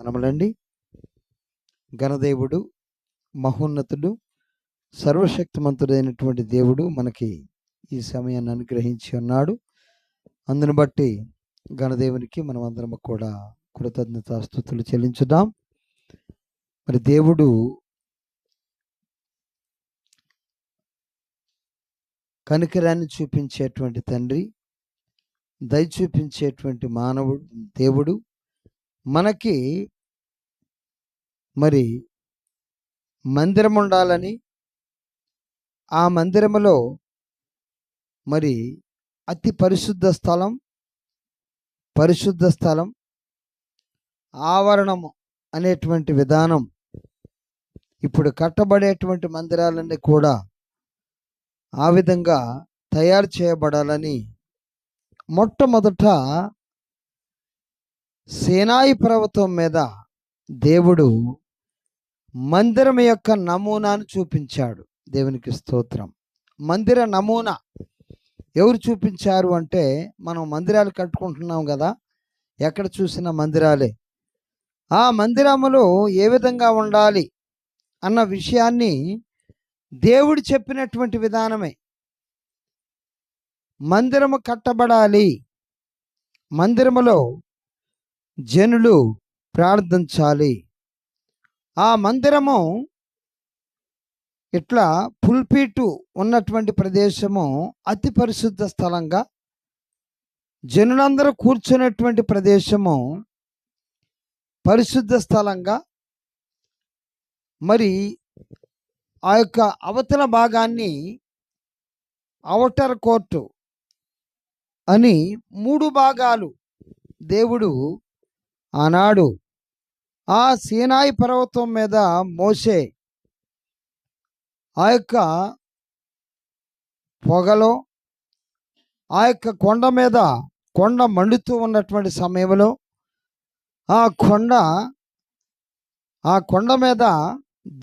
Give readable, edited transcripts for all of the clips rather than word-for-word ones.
వందనములండి. ఘనదేవుడు, మహోన్నతుడు, సర్వశక్తిమంతుడైనటువంటి దేవుడు మనకి ఈ సమయాన్ని అనుగ్రహించి ఉన్నాడు. అందును బట్టి ఘనదేవునికి మనం అందరం కూడా కృతజ్ఞతాస్తుతులు చెల్లించుదాం. మరి దేవుడు కనికరాన్ని చూపించేటువంటి తండ్రి, దయ చూపించేటువంటి మానవుడు దేవుడు మనకి మరి మందిరం ఉండాలని, ఆ మందిరములో మరి అతి పరిశుద్ధ స్థలం ఆవరణము అనేటువంటి విధానం ఇప్పుడు కట్టబడేటువంటి మందిరాలన్నీ కూడా ఆ విధంగా తయారు చేయబడాలని మొట్టమొదట సీనాయి పర్వతం మీద దేవుడు మందిరం యొక్క నమూనాను చూపించాడు. దేవునికి స్తోత్రం. మందిర నమూనా ఎవరు చూపించారు అంటే, మనం మందిరాలు కట్టుకుంటున్నాం కదా, ఎక్కడ చూసిన మందిరాలే. ఆ మందిరములో ఏ విధంగా ఉండాలి అన్న విషయాన్ని దేవుడు చెప్పినటువంటి విధానమే. మందిరము కట్టబడాలి, మందిరములో జనులు ప్రార్థించాలి. ఆ మందిరము ఇట్లా పుల్పీటు ఉన్నటువంటి ప్రదేశము అతి పరిశుద్ధ స్థలంగా, జనులందరూ కూర్చునేటువంటి ప్రదేశము పరిశుద్ధ స్థలంగా, మరి ఆ యొక్క అవతల భాగాన్ని ఔటర్ కోర్టు అని 3 భాగాలు దేవుడు ఆనాడు ఆ సీనాయి పర్వతం మీద మోసే ఆ యొక్క పొగలో, ఆ యొక్క కొండ మీద కొండ మండుతూ ఉన్నటువంటి సమయంలో ఆ కొండ మీద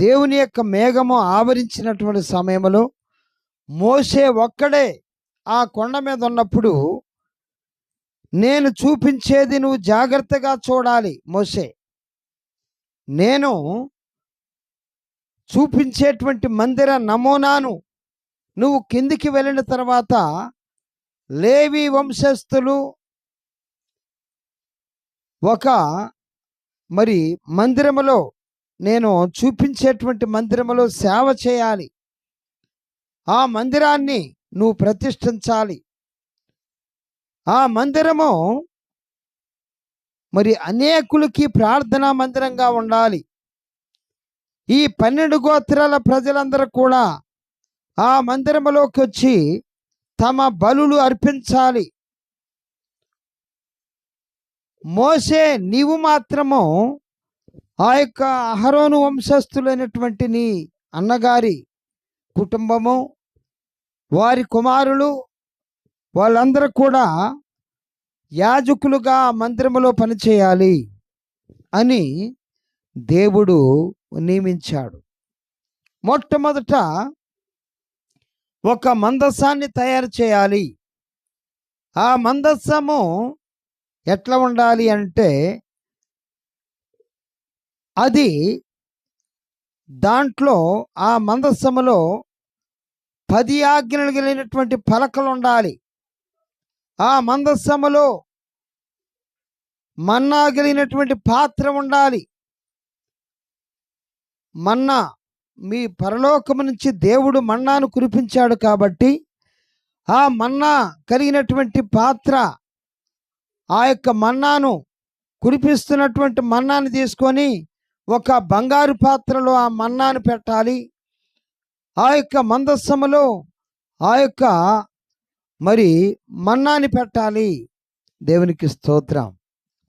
దేవుని యొక్క మేఘము ఆవరించినటువంటి సమయంలో మోసే ఒక్కడే ఆ కొండ మీద ఉన్నప్పుడు, నేను చూపించేది నువ్వు జాగ్రత్తగా చూడాలి మోసే, నేను చూపించేటువంటి మందిర నమూనాను నువ్వు కిందికి వెళ్ళిన తర్వాత లేవి వంశస్థులు ఒక మరి మందిరములో, నేను చూపించేటువంటి మందిరములో సేవ చేయాలి. ఆ మందిరాన్ని నువ్వు ప్రతిష్ఠించాలి. ఆ మందిరము మరి అనేకులకి ప్రార్థనా మందిరంగా ఉండాలి. ఈ 12 గోత్రాల ప్రజలందరూ కూడా ఆ మందిరములోకి వచ్చి తమ బలులు అర్పించాలి. మోసే, నీవు మాత్రము ఆ యొక్క అహరోను వంశస్థులైనటువంటి నీ అన్నగారి కుటుంబము, వారి కుమారులు, వాళ్ళందరూ కూడా యాజకులుగా మందిరములో పనిచేయాలి అని దేవుడు నియమించాడు. మొట్టమొదట ఒక మందసాన్ని తయారు చేయాలి. ఆ మందసము ఎట్లా ఉండాలి అంటే, అది దాంట్లో ఆ మందసములో 10 ఆజ్ఞలు కలిగినటువంటి పలకలు ఉండాలి. ఆ మందసములో మన్నా కలిగినటువంటి పాత్ర ఉండాలి. మన్నా, మీ పరలోకము నుంచి దేవుడు మన్నాను కురిపించాడు కాబట్టి ఆ మన్నా కలిగినటువంటి పాత్ర, ఆ యొక్క మన్నాను కురిపిస్తున్నటువంటి మన్నాను తీసుకొని ఒక బంగారు పాత్రలో ఆ మన్నాను పెట్టాలి. ఆ యొక్క మందసములో ఆ యొక్క మరి మన్నాని పెట్టాలి. దేవునికి స్తోత్రం.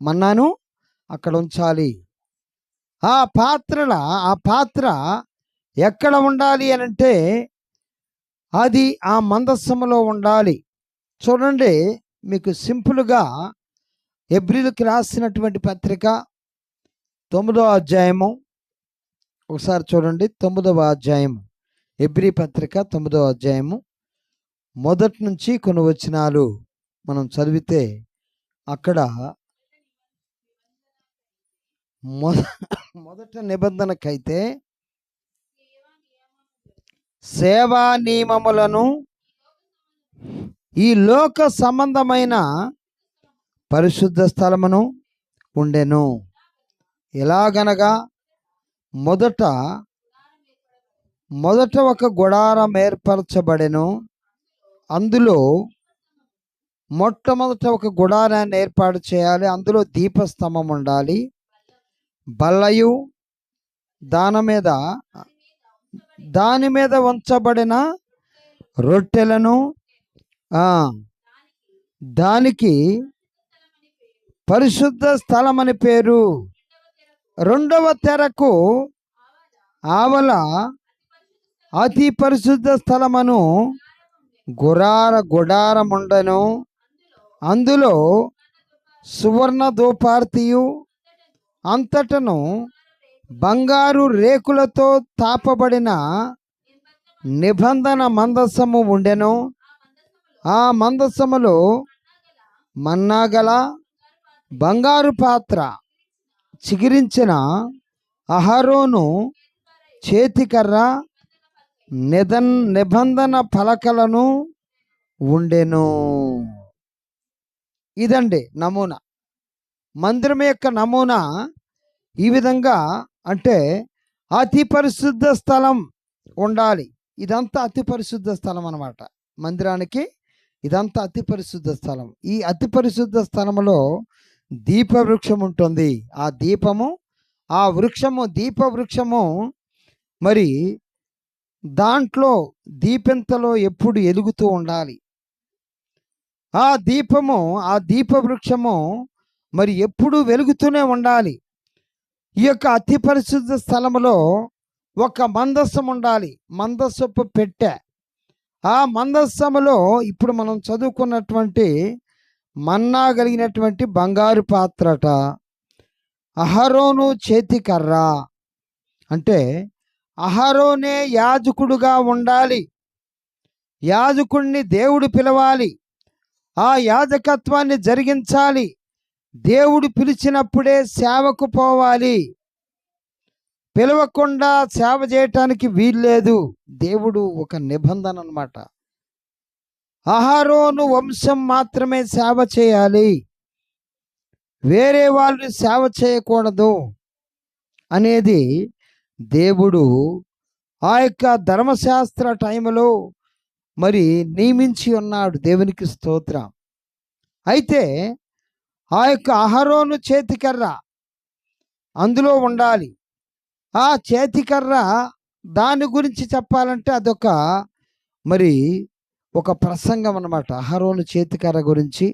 మన్నాను అక్కడ ఉంచాలి. ఆ పాత్ర ఎక్కడ ఉండాలి అనంటే, అది ఆ మందసములో ఉండాలి. చూడండి, మీకు సింపుల్గా హెబ్రీయులకు రాసినటువంటి పత్రిక 9వ అధ్యాయము ఒకసారి చూడండి. 9వ అధ్యాయము, హెబ్రీ పత్రిక 9వ అధ్యాయము మొదటి నుంచి కొన్ని వచనాలు మనం చదివితే, అక్కడ మొదట నిబంధనకైతే సేవా నియమములను ఈ లోక సంబంధమైన పరిశుద్ధ స్థలమును ఉండెను. ఎలాగనగా మొదట ఒక గుడారం ఏర్పరచబడెను. అందులో మొట్టమొదట ఒక గుడారాన్ని ఏర్పాటు చేయాలి. అందులో దీపస్తంభం ఉండాలి. బల్లయు దాని మీద ఉంచబడిన రొట్టెలను, దానికి పరిశుద్ధ స్థలం అని పేరు. రెండవ తెరకు ఆవల అతి పరిశుద్ధ స్థలమును గుడారముండెను. అందులో సువర్ణ ధూపార్తియు అంతటను బంగారు రేకులతో తాపబడిన నిబంధన మందసము ఉండెను. ఆ మందసములో మన్నాగల బంగారు పాత్ర, చిగిరించిన అహరోను చేతికర్ర, నిబంధన పలకలను ఉండెను. ఇదండి నమూనా. మందిరం యొక్క నమూనా ఈ విధంగా, అంటే అతి పరిశుద్ధ స్థలం ఉండాలి. ఇదంతా అతి పరిశుద్ధ స్థలం అన్నమాట. మందిరానికి ఇదంతా అతి పరిశుద్ధ స్థలం. ఈ అతి పరిశుద్ధ స్థలములో దీపవృక్షం ఉంటుంది. ఆ దీపవృక్షము మరి దాంట్లో దీపెంతలో ఎప్పుడు ఎలుగుతూ ఉండాలి. ఆ దీపవృక్షము మరి ఎప్పుడు వెలుగుతూనే ఉండాలి. ఈ యొక్క అతి పరిశుద్ధ స్థలములో ఒక మందస్సం ఉండాలి, మందస్సపు పెట్టె. ఆ మందస్సములో ఇప్పుడు మనం చదువుకున్నటువంటి మన్నా కలిగినటువంటి బంగారు పాత్రట, అహరోను చేతికర్ర. అంటే అహరోనే యాజకుడుగా ఉండాలి. యాజకుడిని దేవుడు పిలవాలి, ఆ యాజకత్వాన్ని జరిగించాలి. దేవుడు పిలిచినప్పుడే సేవకు పోవాలి. పిలవకుండా సేవ చేయటానికి వీల్లేదు. దేవుడు ఒక నిబంధన అన్నమాట. అహరోను వంశం మాత్రమే సేవ చేయాలి, వేరే వాళ్ళు సేవ చేయకూడదు అనేది దేవుడు ఆ యొక్క ధర్మశాస్త్ర టైంలో మరి నియమించి ఉన్నాడు. దేవునికి స్తోత్రం. అయితే ఆ యొక్క అహరోను చేతికర్ర అందులో ఉండాలి. ఆ చేతికర్ర దాని గురించి చెప్పాలంటే అదొక మరి ఒక ప్రసంగం అన్నమాట. అహరోను చేతికర్ర గురించి.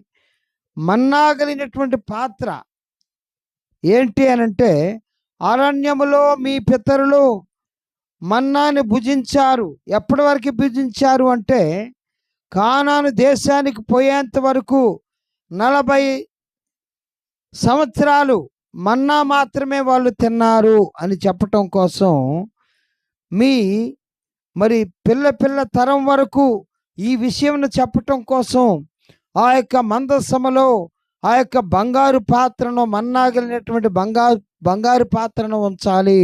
మన్నా కలిగినటువంటి పాత్ర ఏంటి అనంటే, అరణ్యములో మీ పితరులు మన్నాని భుజించారు. ఎప్పటి వరకు భుజించారు అంటే కానాను దేశానికి పోయేంత వరకు 40 సంవత్సరాలు మన్నా మాత్రమే వాళ్ళు తిన్నారు అని చెప్పటం కోసం, మరి పిల్ల తరం వరకు ఈ విషయం చెప్పటం కోసం ఆ యొక్క మందసములో ఆ యొక్క బంగారు పాత్రను, మన్నా కలిగినటువంటి బంగారు పాత్రను ఉంచాలి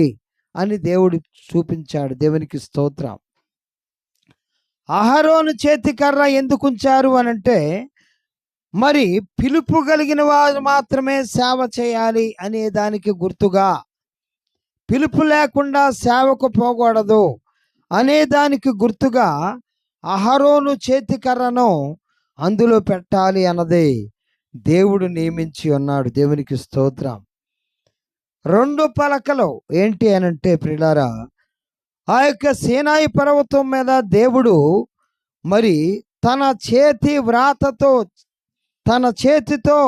అని దేవుడు చూపించాడు. దేవునికి స్తోత్రం. అహరోను చేతికర్ర ఎందుకు ఉంచారు అనంటే, మరి పిలుపు కలిగిన వారు మాత్రమే సేవ చేయాలి అనే దానికి గుర్తుగా, పిలుపు లేకుండా సేవకు పోకూడదు అనే దానికి గుర్తుగా అహరోను చేతికర్రను అందులో పెట్టాలి అన్నది దేవుడు నియమించి ఉన్నాడు. దేవునికి స్తోత్రం. 2 పలకలు ఏంటి అనంటే ప్రియులారా, ఆ యొక్క సీనాయి పర్వతం మీద దేవుడు మరి తన చేతితో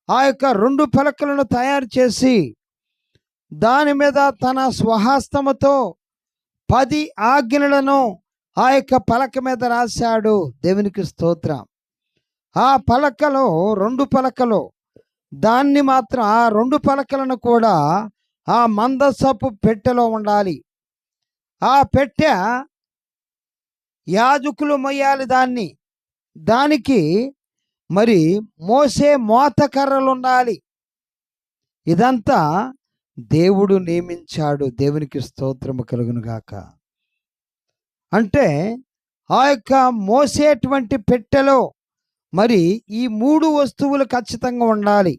ఆ యొక్క 2 పలకలను తయారు చేసి దాని మీద తన స్వహస్తముతో 10 ఆజ్ఞలను ఆ యొక్క పలక మీద రాశాడు. దేవునికి స్తోత్రం. ఆ పలకలో 2 పలకలు, దాన్ని మాత్రం ఆ 2 పలకలను కూడా ఆ మందసపు పెట్టెలో ఉండాలి. ఆ పెట్టె యాజకులు మొయ్యాలి. దానికి మరి మోసే మోతకర్రలు ఉండాలి. ఇదంతా దేవుడు నియమించాడు. దేవునికి స్తోత్రము కలుగును గాక. అంటే ఆ యొక్క మోసేటువంటి పెట్టెలో మరి ఈ 3 వస్తువులు ఖచ్చితంగా ఉండాలి.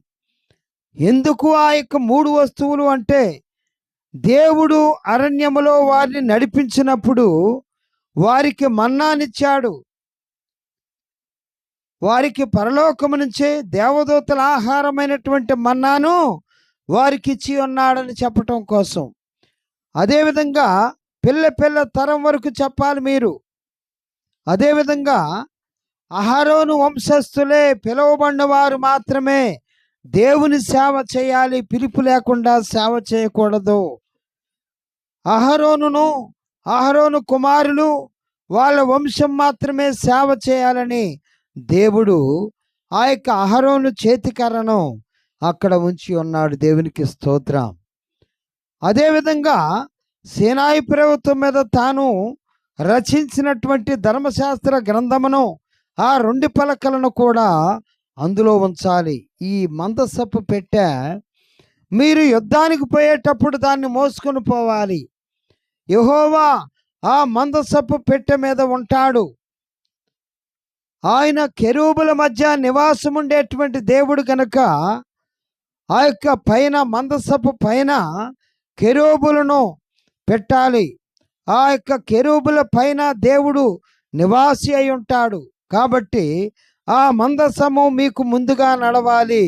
ఎందుకు ఆ యొక్క 3 వస్తువులు అంటే, దేవుడు అరణ్యములో వారిని నడిపించినప్పుడు వారికి మన్నానిచ్చాడు. వారికి పరలోకము నుంచే దేవదూతల ఆహారమైనటువంటి మన్నాను వారికి ఇచ్చి ఉన్నాడని చెప్పటం కోసం. అదేవిధంగా పిల్ల తరం వరకు చెప్పాలి మీరు. అదేవిధంగా అహరోను వంశస్థులే పిలువబడిన వారు మాత్రమే దేవుని సేవ చేయాలి, పిలుపు లేకుండా సేవ చేయకూడదు. అహరోను కుమారులు వాళ్ళ వంశం మాత్రమే సేవ చేయాలని దేవుడు ఆ యొక్క అహరోను చేతికర్రను అక్కడ ఉంచి ఉన్నాడు. దేవునికి స్తోత్రం. అదేవిధంగా సీనాయి పర్వతం మీద తాను రచించినటువంటి ధర్మశాస్త్ర గ్రంథమును, ఆ 2 పలకలను కూడా అందులో ఉంచాలి. ఈ మందసపు పెట్టె మీరు యుద్ధానికి పోయేటప్పుడు దాన్ని మోసుకొని పోవాలి. యెహోవా ఆ మందసపు పెట్టె మీద ఉంటాడు. ఆయన కెరూబుల మధ్య నివాసం ఉండేటువంటి దేవుడు కనుక ఆ యొక్క పైన మందసపు పైన కెరూబులను పెట్టాలి. ఆ యొక్క కెరూబుల పైన దేవుడు నివాసి అయి ఉంటాడు. కాబట్టి ఆ మందసము మీకు ముందుగా నడవాలి.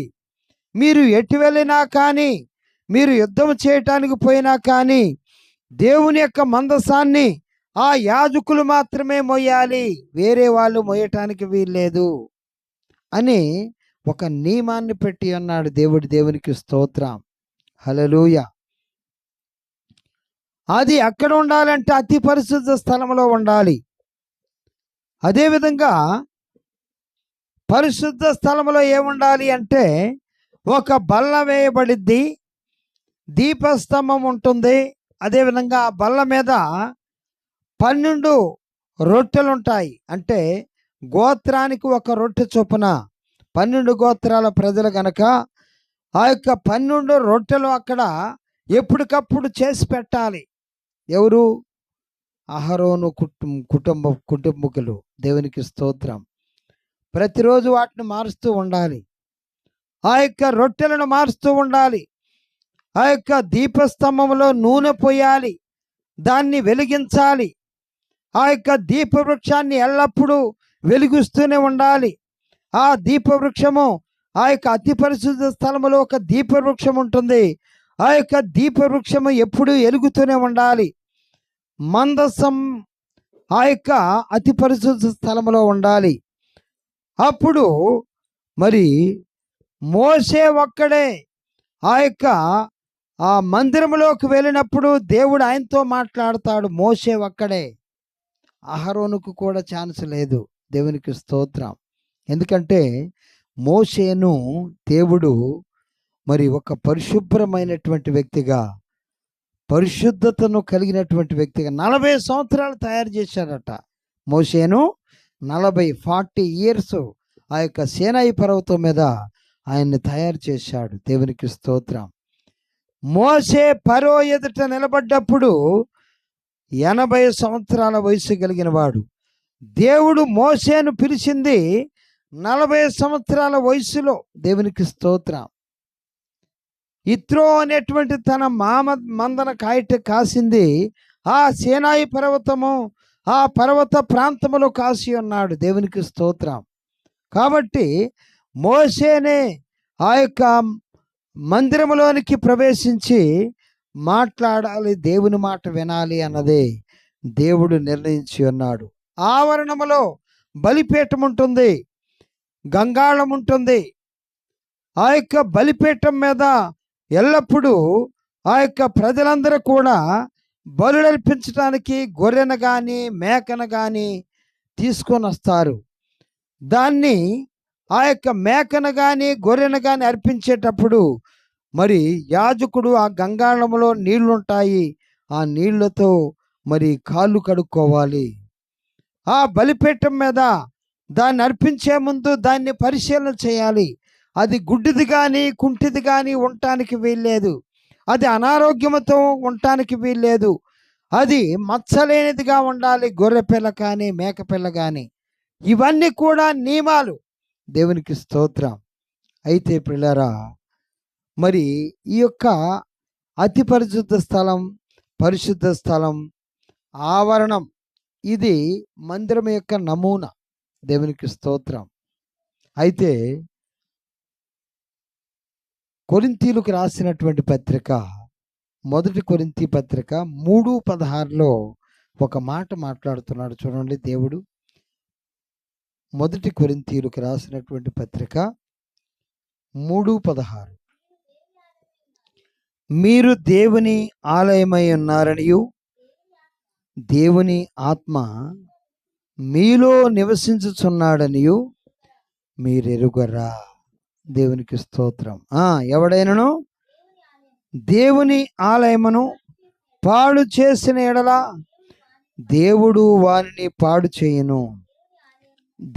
మీరు ఎటు వెళ్ళినా కానీ, మీరు యుద్ధం చేయటానికి పోయినా కానీ దేవుని యొక్క మందసాన్ని ఆ యాజకులు మాత్రమే మోయాలి, వేరే వాళ్ళు మోయటానికి వీల్లేదు అని ఒక నియమాన్ని పెట్టి అన్నాడు దేవుడు. దేవునికి స్తోత్రం. హల్లెలూయా. అది ఎక్కడ ఉండాలంటే అతి పరిశుద్ధ స్థలంలో ఉండాలి. అదేవిధంగా పరిశుద్ధ స్థలంలో ఏముండాలి అంటే ఒక బల్ల వేయబడిద్ది, దీపస్తంభం ఉంటుంది. అదేవిధంగా ఆ బల్ల మీద 12 రొట్టెలు ఉంటాయి. అంటే గోత్రానికి ఒక రొట్టె చొప్పున 12 గోత్రాల ప్రజలు గనక ఆ యొక్క 12 రొట్టెలు అక్కడ ఎప్పటికప్పుడు చేసి పెట్టాలి. ఎవరు? అహరోను కుటుంబకులు. దేవునికి స్తోత్రం. ప్రతిరోజు వాటిని మారుస్తూ ఉండాలి. ఆ యొక్క రొట్టెలను మారుస్తూ ఉండాలి. ఆ యొక్క దీపస్తంభంలో నూనె పోయాలి, దాన్ని వెలిగించాలి. ఆ యొక్క దీపవృక్షాన్ని ఎల్లప్పుడూ వెలిగిస్తూనే ఉండాలి. ఆ దీపవృక్షము, ఆ యొక్క అతి పరిశుద్ధ స్థలంలో ఒక దీపవృక్షం ఉంటుంది. ఆ యొక్క దీపవృక్షము ఎప్పుడూ వెలుగుతూనే ఉండాలి. మందసం ఆ యొక్క అతి పరిశుద్ధ స్థలంలో ఉండాలి. అప్పుడు మరి మోషే ఒక్కడే ఆ యొక్క ఆ మందిరంలోకి వెళ్ళినప్పుడు దేవుడు ఆయనతో మాట్లాడతాడు. మోషే ఒక్కడే. అహరోనుకు కూడా ఛాన్స్ లేదు. దేవునికి స్తోత్రం. ఎందుకంటే మోషేను దేవుడు మరి ఒక పరిశుభ్రమైనటువంటి వ్యక్తిగా, పరిశుద్ధతను కలిగినటువంటి వ్యక్తిగా 40 సంవత్సరాలు తయారు చేశాడట. మోషేను 40 ఇయర్స్ ఆ యొక్క సీనాయి పర్వతం మీద ఆయన్ని తయారు చేశాడు. దేవునికి స్తోత్రం. మోషే ఫరో ఎదుట నిలబడ్డప్పుడు 80 సంవత్సరాల వయసు కలిగిన వాడు. దేవుడు మోషేను పిలిచింది 40 సంవత్సరాల వయసులో. దేవునికి స్తోత్రం. ఇత్రో అనేటువంటి తన మందన కాసింది ఆ సీనాయి పర్వతము, ఆ పర్వత ప్రాంతములో కాసి ఉన్నాడు. దేవునికి స్తోత్రం. కాబట్టి మోషేనే ఆ యొక్క మందిరంలోనికి ప్రవేశించి మాట్లాడాలి, దేవుని మాట వినాలి అన్నదే దేవుడు నిర్ణయించి ఉన్నాడు. ఆవరణములో బలిపీఠం ఉంటుంది, గంగాళం ఉంటుంది. ఆ యొక్క బలిపీఠం మీద ఎల్లప్పుడూ ఆ యొక్క ప్రజలందరూ కూడా బలులర్పించడానికి గొర్రెను కానీ మేకను కానీ తీసుకొని వస్తారు. దాన్ని ఆ యొక్క మేకను కానీ గొర్రెను కానీ అర్పించేటప్పుడు మరి యాజకుడు ఆ గంగాళంలో నీళ్లుంటాయి, ఆ నీళ్లతో మరి కాళ్ళు కడుక్కోవాలి. ఆ బలిపీఠం మీద దాన్ని అర్పించే ముందు దాన్ని పరిశీలన చేయాలి. అది గుడ్డిది కానీ కుంటిది కానీ ఉండటానికి వీల్లేదు. అది అనారోగ్యంతో ఉండటానికి వీల్లేదు. అది మచ్చలేనిదిగా ఉండాలి. గొర్రె పిల్ల కానీ మేక పిల్ల కానీ, ఇవన్నీ కూడా నియమాలు. దేవునికి స్తోత్రం. అయితే పిల్లరా, మరి ఈ యొక్క అతి పరిశుద్ధ స్థలం, పరిశుద్ధ స్థలం, ఆవరణం, ఇది మందిరం యొక్క నమూనా. దేవునికి స్తోత్రం. అయితే కొరింథీయులకు రాసినటువంటి పత్రిక, మొదటి కొరింథీ పత్రిక 3:16లో ఒక మాట మాట్లాడుతున్నాడు చూడండి దేవుడు. మొదటి కొరింథీయులకు రాసినటువంటి పత్రిక 3:16, మీరు దేవుని ఆలయమై ఉన్నారనియు దేవుని ఆత్మ మీలో నివసించుచున్నాడనియు మీరెరుగరా. దేవునికి స్తోత్రం. ఎవడైనను దేవుని ఆలయమును పాడు చేసిన ఎడల దేవుడు వారిని పాడు చేయును.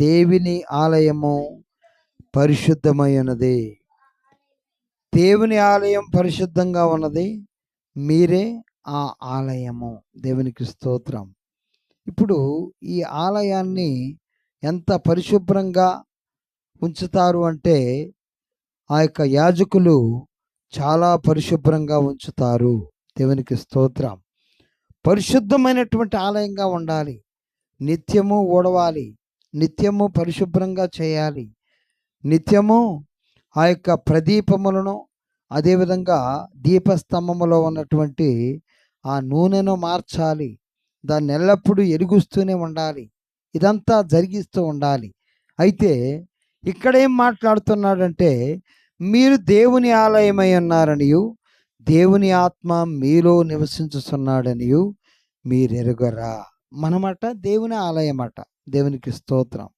దేవుని ఆలయము పరిశుద్ధమై ఉన్నది. దేవుని ఆలయం పరిశుద్ధంగా ఉన్నది, మీరే ఆ ఆలయము. దేవునికి స్తోత్రం. ఇప్పుడు ఈ ఆలయాన్ని ఎంత పరిశుభ్రంగా ఉంచుతారు అంటే, ఆ యొక్క యాజకులు చాలా పరిశుభ్రంగా ఉంచుతారు. దేవునికి స్తోత్రం. పరిశుద్ధమైనటువంటి ఆలయంగా ఉండాలి. నిత్యము ఊడవాలి, నిత్యము పరిశుభ్రంగా చేయాలి, నిత్యము ఆ యొక్క ప్రదీపములను, అదేవిధంగా దీపస్తంభములో ఉన్నటువంటి ఆ నూనెను మార్చాలి. దాన్ని ఎల్లప్పుడూ ఎరుగుస్తూనే ఉండాలి. ఇదంతా జరిగిస్తూ ఉండాలి. అయితే ఇక్కడేం మాట్లాడుతున్నాడంటే, మీరు దేవుని ఆలయమై ఉన్నారనియు దేవుని ఆత్మ మీలో నివసించుతున్నాడనియు మీరెరుగరా. మనమట దేవుని ఆలయమట. దేవునికి స్తోత్రం.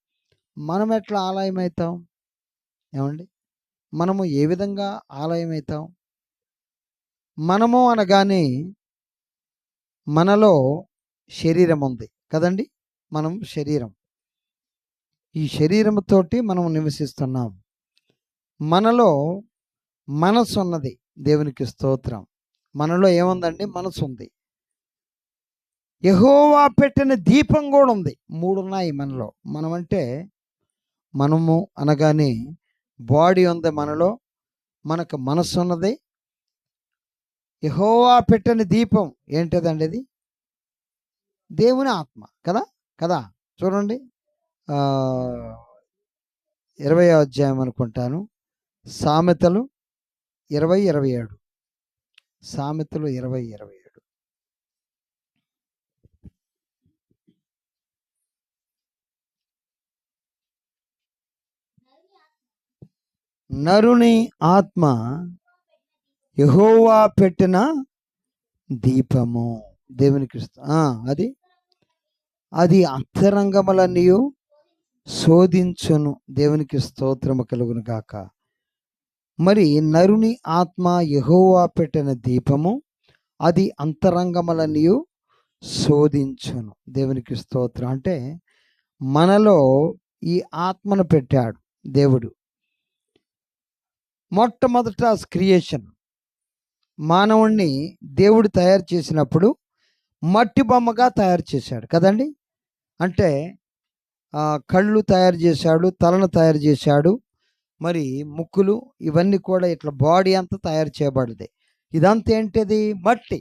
మనం ఎట్లా ఆలయం అవుతాం? ఏమండి, మనము ఏ విధంగా ఆలయం అవుతాం? మనము అనగానే మనలో శరీరం ఉంది కదండి. మనం శరీరం, ఈ శరీరంతోటి మనం నివసిస్తున్నాం. మనలో మనసు ఉన్నది. దేవునికి స్తోత్రం. మనలో ఏముందండి? మనసు ఉంది. యెహోవా పెట్టిన దీపం కూడా ఉంది. 3 ఉన్నాయి మనలో. మనమంటే, మనము అనగానే బాడీ ఉంది మనలో, మనకు మనసు ఉన్నది. యెహోవా పెట్టిన దీపం ఏంటిదండి? అది దేవుని ఆత్మ కదా కదా. చూడండి, 20వ అధ్యాయం అనుకుంటాను, సామెతలు 20:27. సామెతలు 20:27. నరుని ఆత్మ యెహోవా పెట్టిన దీపము. దేవునికి అది అది అంతరంగములన్నీ శోధించును. దేవునికి స్తోత్రము కలుగును గాక. మరి నరుని ఆత్మ యెహోవా పెట్టిన దీపము, అది అంతరంగములన్నీ శోధించును. దేవునికి స్తోత్రం. అంటే మనలో ఈ ఆత్మను పెట్టాడు దేవుడు. మొట్టమొదట క్రియేషన్, మానవుణ్ణి దేవుడు తయారు చేసినప్పుడు మట్టి బొమ్మగా తయారు చేశాడు కదండి. అంటే కళ్ళు తయారు చేశాడు, తలను తయారు చేశాడు, మరి ముక్కులు, ఇవన్నీ కూడా ఇట్లా బాడీ అంతా తయారు చేయబడింది. ఇదంతా ఏంటిది? మట్టి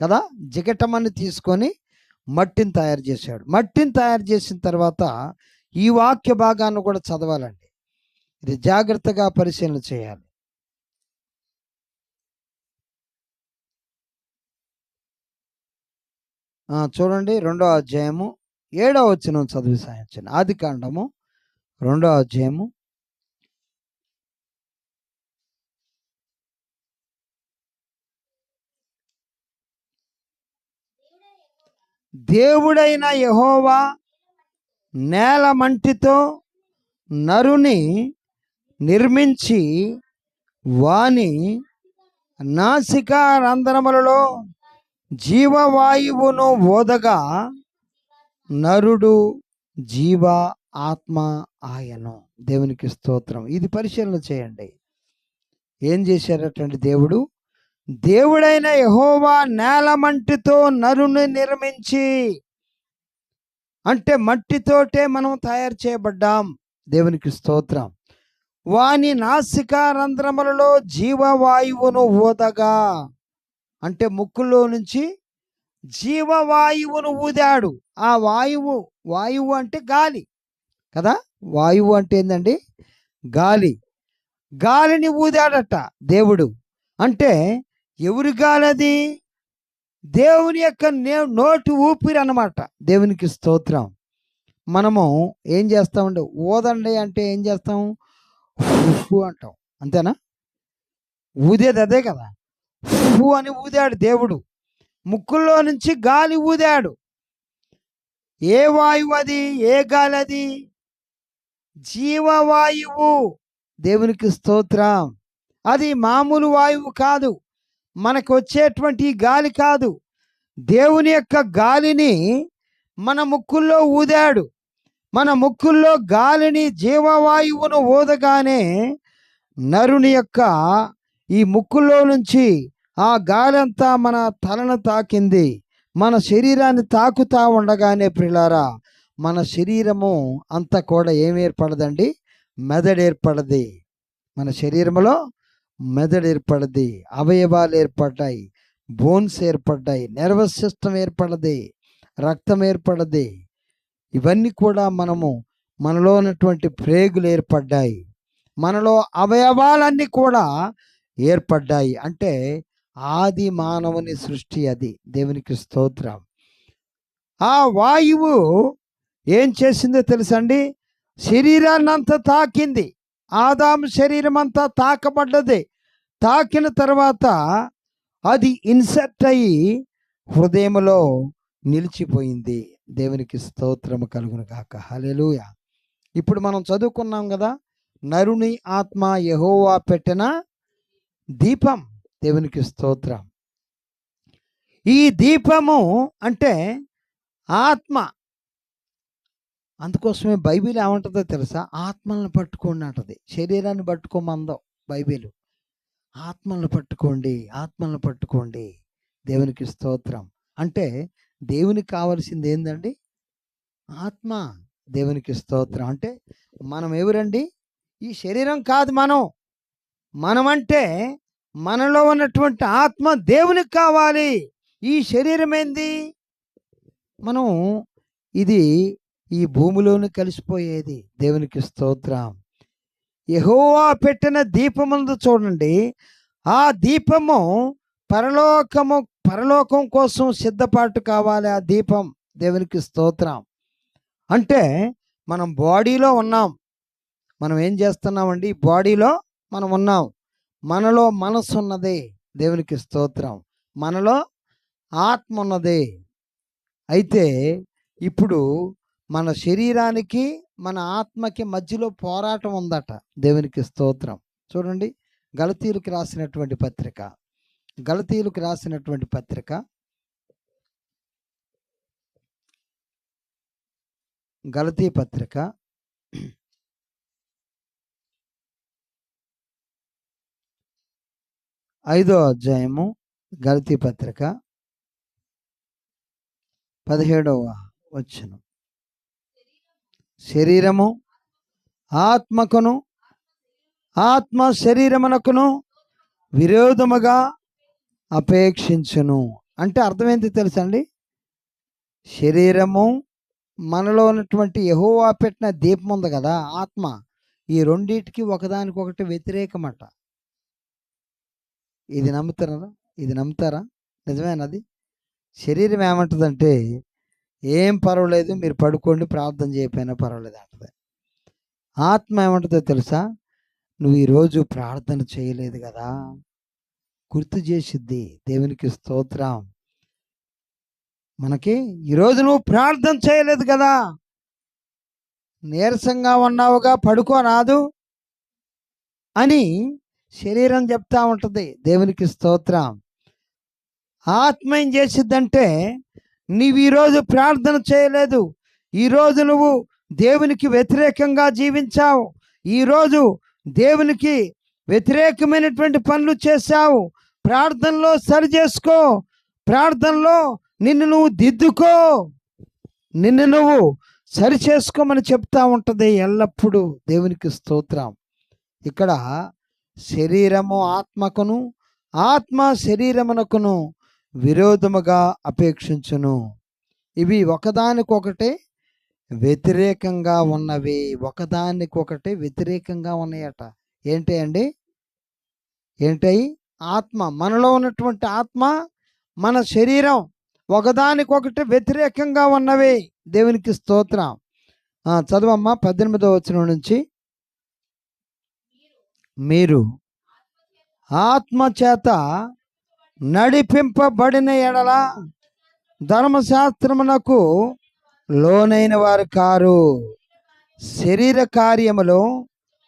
కదా. జిగటమని తీసుకొని మట్టిని తయారు చేశాడు. మట్టిని తయారు చేసిన తర్వాత ఈ వాక్య భాగాన్ని కూడా చదవాలండి. ఇది జాగ్రత్తగా పరిశీలన చేయాలి. చూడండి, 2వ అధ్యాయము 7వ వచనం చదివి సాయించండి. ఆదికాండము 2వ అధ్యాయము 7. దేవుడైన యెహోవా నేల మంటితో నరుని నిర్మించి వాని నాసికా రంధ్రములలో జీవవాయువును ఓదగా నరుడు జీవ ఆత్మ ఆయను. దేవునికి స్తోత్రం. ఇది పరిశీలన చేయండి. ఏం చేశారటండి దేవుడు? దేవుడైన యెహోవా నేలమంటితో నరుని నిర్మించి, అంటే మట్టితోటే మనం తయారు చేయబడ్డాం. దేవునికి స్తోత్రం. వాని నాసిక రంధ్రములలో జీవవాయువును ఊదగా, అంటే ముక్కులో నుంచి జీవవాయువును ఊదాడు. ఆ వాయువు అంటే గాలి కదా. వాయువు అంటే ఏందండి? గాలి. గాలిని ఊదాడట దేవుడు. అంటే ఎవరి గాలి అది? దేవుని యొక్క నోటి ఊపిరి అన్నమాట. దేవునికి స్తోత్రం. మనము ఏం చేస్తామండి? ఊదండి అంటే ఏం చేస్తాం? ఉఫ్ అంటాం, అంతేనా? ఊదేది అదే కదా. ఉఫ్ అని ఊదాడు దేవుడు. ముక్కుల్లో నుంచి గాలి ఊదాడు. ఏ వాయువు అది? ఏ గాలి అది? జీవవాయువు. దేవునికి స్తోత్రం. అది మామూలు వాయువు కాదు, మనకు వచ్చేటువంటి గాలి కాదు. దేవుని యొక్క గాలిని మన ముక్కుల్లో ఊదాడు. మన ముక్కుల్లో గాలిని, జీవవాయువును ఊదగానే నరుని యొక్క ఈ ముక్కుల్లో నుంచి ఆ గాలంతా మన తలను తాకింది. మన శరీరాన్ని తాకుతా ఉండగానే ప్రియులారా, మన శరీరము అంతా కూడా ఏమి ఏర్పడదండి? మెదడు ఏర్పడది. మన శరీరంలో మెదడు ఏర్పడది, అవయవాలు ఏర్పడ్డాయి, బోన్స్ ఏర్పడ్డాయి, నర్వస్ సిస్టమ్ ఏర్పడది, రక్తం ఏర్పడది. ఇవన్నీ కూడా మనలో ఉన్నటువంటి ప్రేగులు ఏర్పడ్డాయి, మనలో అవయవాలన్నీ కూడా ఏర్పడ్డాయి. అంటే ఆది మానవుని సృష్టి అది. దేవునికి స్తోత్రం. ఆ వాయువు ఏం చేసిందో తెలుసండి? శరీరాన్ని అంతా తాకింది. ఆదాము శరీరం అంతా తాకబడ్డది. తాకిన తర్వాత అది ఇన్సర్ట్ అయ్యి హృదయంలో నిలిచిపోయింది. దేవునికి స్తోత్రము కలుగును గాక. హల్లెలూయా. ఇప్పుడు మనం చదువుకున్నాం కదా, నరుని ఆత్మ యెహోవా పెట్టిన దీపం. దేవునికి స్తోత్రం. ఈ దీపము అంటే ఆత్మ. అందుకోసమే బైబిల్ ఏమంటుందో తెలుసా? ఆత్మలను పట్టుకోండి అంటది, శరీరాన్ని పట్టుకోమందో బైబిల్. ఆత్మలను పట్టుకోండి, ఆత్మలను పట్టుకోండి. దేవునికి స్తోత్రం. అంటే దేవునికి కావలసింది ఏందండి? ఆత్మ. దేవునికి స్తోత్రం. అంటే మనం ఎవరండి? ఈ శరీరం కాదు. మనమంటే మనలో ఉన్నటువంటి ఆత్మ దేవునికి కావాలి. ఈ శరీరం ఏంది? మనం ఇది ఈ భూమిలోనే కలిసిపోయేది. దేవునికి స్తోత్రం. యెహోవా పెట్టిన దీపముందు చూడండి, ఆ దీపము పరలోకం కోసం సిద్ధపాటు కావాలి. ఆ దీపం. దేవునికి స్తోత్రం. అంటే మనం బాడీలో ఉన్నాం. మనం ఏం చేస్తున్నామండి? బాడీలో మనం ఉన్నాం. మనలో మనసు ఉన్నది. దేవునికి స్తోత్రం. మనలో ఆత్మ ఉన్నది. అయితే ఇప్పుడు మన శరీరానికి మన ఆత్మకి మధ్యలో పోరాటం ఉందట. దేవునికి స్తోత్రం. చూడండి, గలతీయులకు రాసినటువంటి పత్రిక, గలతీ పత్రిక 5వ అధ్యాయము, గలతీ పత్రిక 17వ వచనం. శరీరము ఆత్మకును, ఆత్మ శరీరమునకును విరోధముగా అపేక్షించును. అంటే అర్థమేంటి తెలుసండి? శరీరము, మనలో ఉన్నటువంటి యెహోవా పెట్టిన దీపం ఉంది కదా, ఆత్మ, ఈ రెండింటికి ఒకదానికొకటి వ్యతిరేకమట. ఇది నమ్ముతారా? నిజమేనది? శరీరం ఏమంటుందంటే, ఏం పర్వాలేదు, మీరు పడుకోండి, ప్రార్థన చేయకపోయినా పర్వాలేదు అంటది. ఆత్మ ఏమంటుందో తెలుసా? నువ్వు ఈరోజు ప్రార్థన చేయలేదు కదా, గుర్తు చేసిద్ది. దేవునికి స్తోత్రం. మనకి ఈరోజు నువ్వు ప్రార్థన చేయలేదు కదా, నీరసంగా ఉన్నావుగా, పడుకోరాదు అని శరీరం చెప్తా ఉంటుంది. దేవునికి స్తోత్రం. ఆత్మ ఏం చేసిద్దంటే, నీవు ఈరోజు ప్రార్థన చేయలేదు, ఈరోజు నువ్వు దేవునికి వ్యతిరేకంగా జీవించావు, ఈరోజు దేవునికి వ్యతిరేకమైనటువంటి పనులు చేశావు, ప్రార్థనలో సరి చేసుకో, ప్రార్థనలో నిన్ను నువ్వు దిద్దుకో, నిన్ను నువ్వు సరి చేసుకోమని చెప్తా ఉంటుంది ఎల్లప్పుడూ. దేవునికి స్తోత్రం. ఇక్కడ శరీరము ఆత్మకును, ఆత్మ శరీరమునకును విరోధముగా అపేక్షించును. ఇవి ఒకదానికొకటి వ్యతిరేకంగా ఉన్నవి, ఒకదానికొకటి వ్యతిరేకంగా ఉన్నాయట. ఏంటి అండి? ఏంటయి? ఆత్మ, మనలో ఉన్నటువంటి ఆత్మ, మన శరీరం ఒకదానికొకటి వ్యతిరేకంగా ఉన్నవి. దేవునికి స్తోత్రం. చదవమ్మా 18వ వచనం నుంచి. మీరు ఆత్మ చేత నడిపింపబడిన ఎడల ధర్మశాస్త్రమునకు లోనైన వారు కారు. శరీర కార్యములు